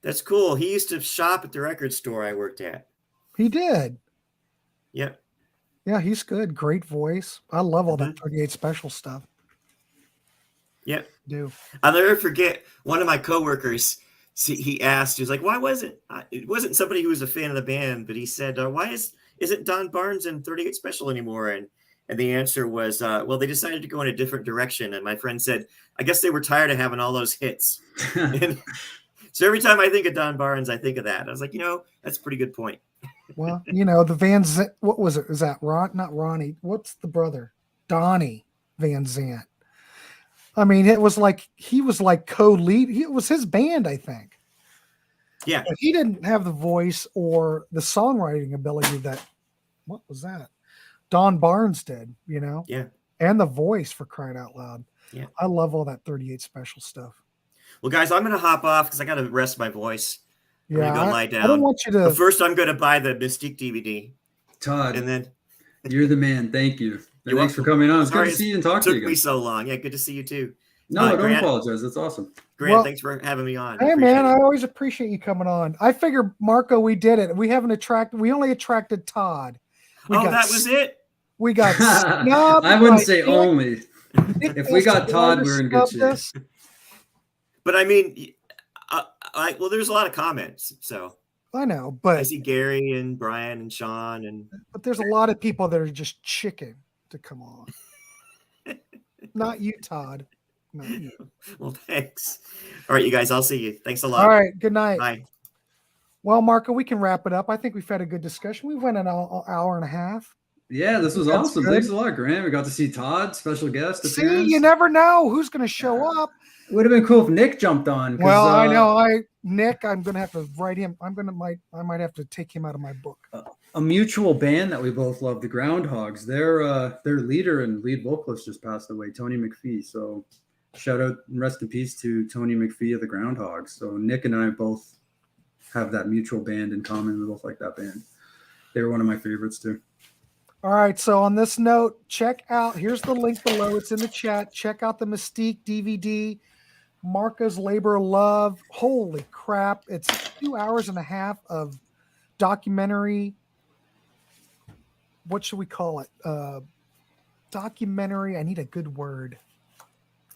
H: That's cool. He used to shop at the record store I worked at.
A: He did.
H: Yep.
A: Yeah, he's good. Great voice. I love all that 38 Special stuff.
H: Yep.
A: Do.
H: I'll never forget one of my coworkers. He asked, he was like, why wasn't it wasn't somebody who was a fan of the band, but he said, why isn't Don Barnes in 38 Special anymore? And the answer was, well, they decided to go in a different direction. And my friend said, I guess they were tired of having all those hits. And so every time I think of Don Barnes, I think of that. I was like, that's a pretty good point.
A: Well, the Van Zandt, what was it? Is that Ron? Not Ronnie. What's the brother? Donnie Van Zandt. I mean, it was like he was like co-lead. It was his band, I think.
H: Yeah.
A: But he didn't have the voice or the songwriting ability that, what was that? Don Barnes did,
H: Yeah.
A: And the voice, for crying out loud.
H: Yeah.
A: I love all that 38 Special stuff.
H: Well, guys, I'm going to hop off because I got to rest my voice. I'm
A: Yeah.
H: going to go lie down.
A: I don't want you to.
H: But first, I'm going to buy the Mystique DVD.
B: Todd,
H: And then
B: you're the man. Thank you.
H: You're
B: Thanks for
H: welcome.
B: coming on. It's good
H: Sorry
B: to see you and talk to you
H: took me
B: again.
H: so long. Yeah, good to see you too.
B: No, don't
H: Grant,
B: apologize. That's awesome.
H: Grant,
A: Well,
H: thanks for having me on.
A: Hey man, I always appreciate you coming on. I figure, Marco, we did it. We only attracted Todd.
H: That was it.
A: We got snubbed.
B: I wouldn't
A: by
B: say
A: Nick.
B: only.
A: Nick
B: If we got Todd, we're in good
A: snubbed
B: shape.
A: us.
H: But I mean, there's a lot of comments. So
A: I know,
H: I
A: but
H: see Gary and Brian and Sean
A: there's a lot of people that are just chicken to come on. Not you, Todd. Not you.
H: well, thanks. All right, you guys, I'll see you. Thanks a lot.
A: All right. Good night.
H: Bye.
A: Well, Marco, we can wrap it up. I think we've had a good discussion. We went an hour and a half.
B: Yeah, this was
A: That's
B: awesome.
A: good.
B: Thanks a lot, Grant. We got to see Todd, special guest
A: See,
B: appearance.
A: you never know who's going to show up.
B: It would have been cool if Nick jumped on.
A: Well, I know. Nick, I'm going to have to write him. I might have to take him out of my book.
B: A mutual band that we both love, the Groundhogs. Their leader and lead vocalist just passed away, Tony McPhee. So shout out and rest in peace to Tony McPhee of the Groundhogs. So Nick and I both have that mutual band in common. We both like that band. They were one of my favorites too.
A: All right. So on this note, here's the link below. It's in the chat. Check out the Mystique DVD. Marco's Labor of Love. Holy crap. It's 2 hours and a half of documentary. What should we call it? Documentary. I need a good word.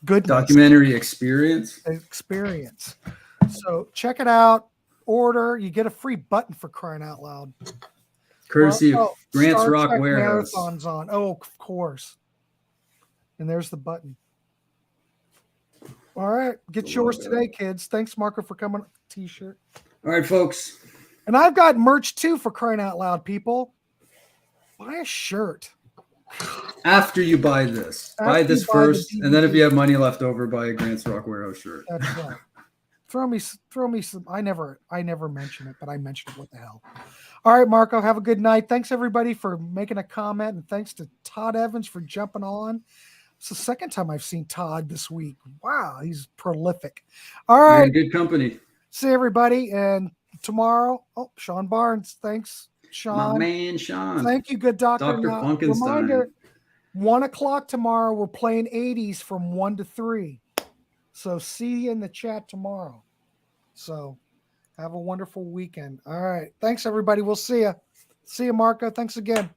A: Goodness.
B: Documentary experience.
A: So check it out. Order. You get a free button for crying out loud.
B: Courtesy of Grant's
A: Star
B: Rock
A: Trek
B: Warehouse.
A: Marathon's on. Oh, of course. And there's the button. All right. Get yours today, kids. Thanks, Marco, for coming. T-shirt.
B: All right, folks.
A: And I've got merch too, for crying out loud, people. Buy a shirt.
B: After you buy this,
A: After
B: buy this
A: you buy the
B: first, and then if
A: DVD.
B: you have money left over, buy a Grant's Rock Warehouse shirt.
A: That's right. Throw me some. I never mention it, but I mentioned it. What the hell? All right, Marco, have a good night. Thanks everybody for making a comment, and thanks to Todd Evans for jumping on. It's the second time I've seen Todd this week. Wow, he's prolific. All
B: You're
A: right,
B: in good company.
A: see everybody, and tomorrow. Oh, Sean Barnes, thanks, Sean.
B: My man, Sean.
A: Thank you, good doctor.
B: Dr.
A: Now,
B: Funkenstein.
A: reminder: 1 o'clock tomorrow. We're playing 80s from 1 to 3. So see you in the chat tomorrow. So have a wonderful weekend. All right. Thanks, everybody. We'll see you. See you, Marco. Thanks again.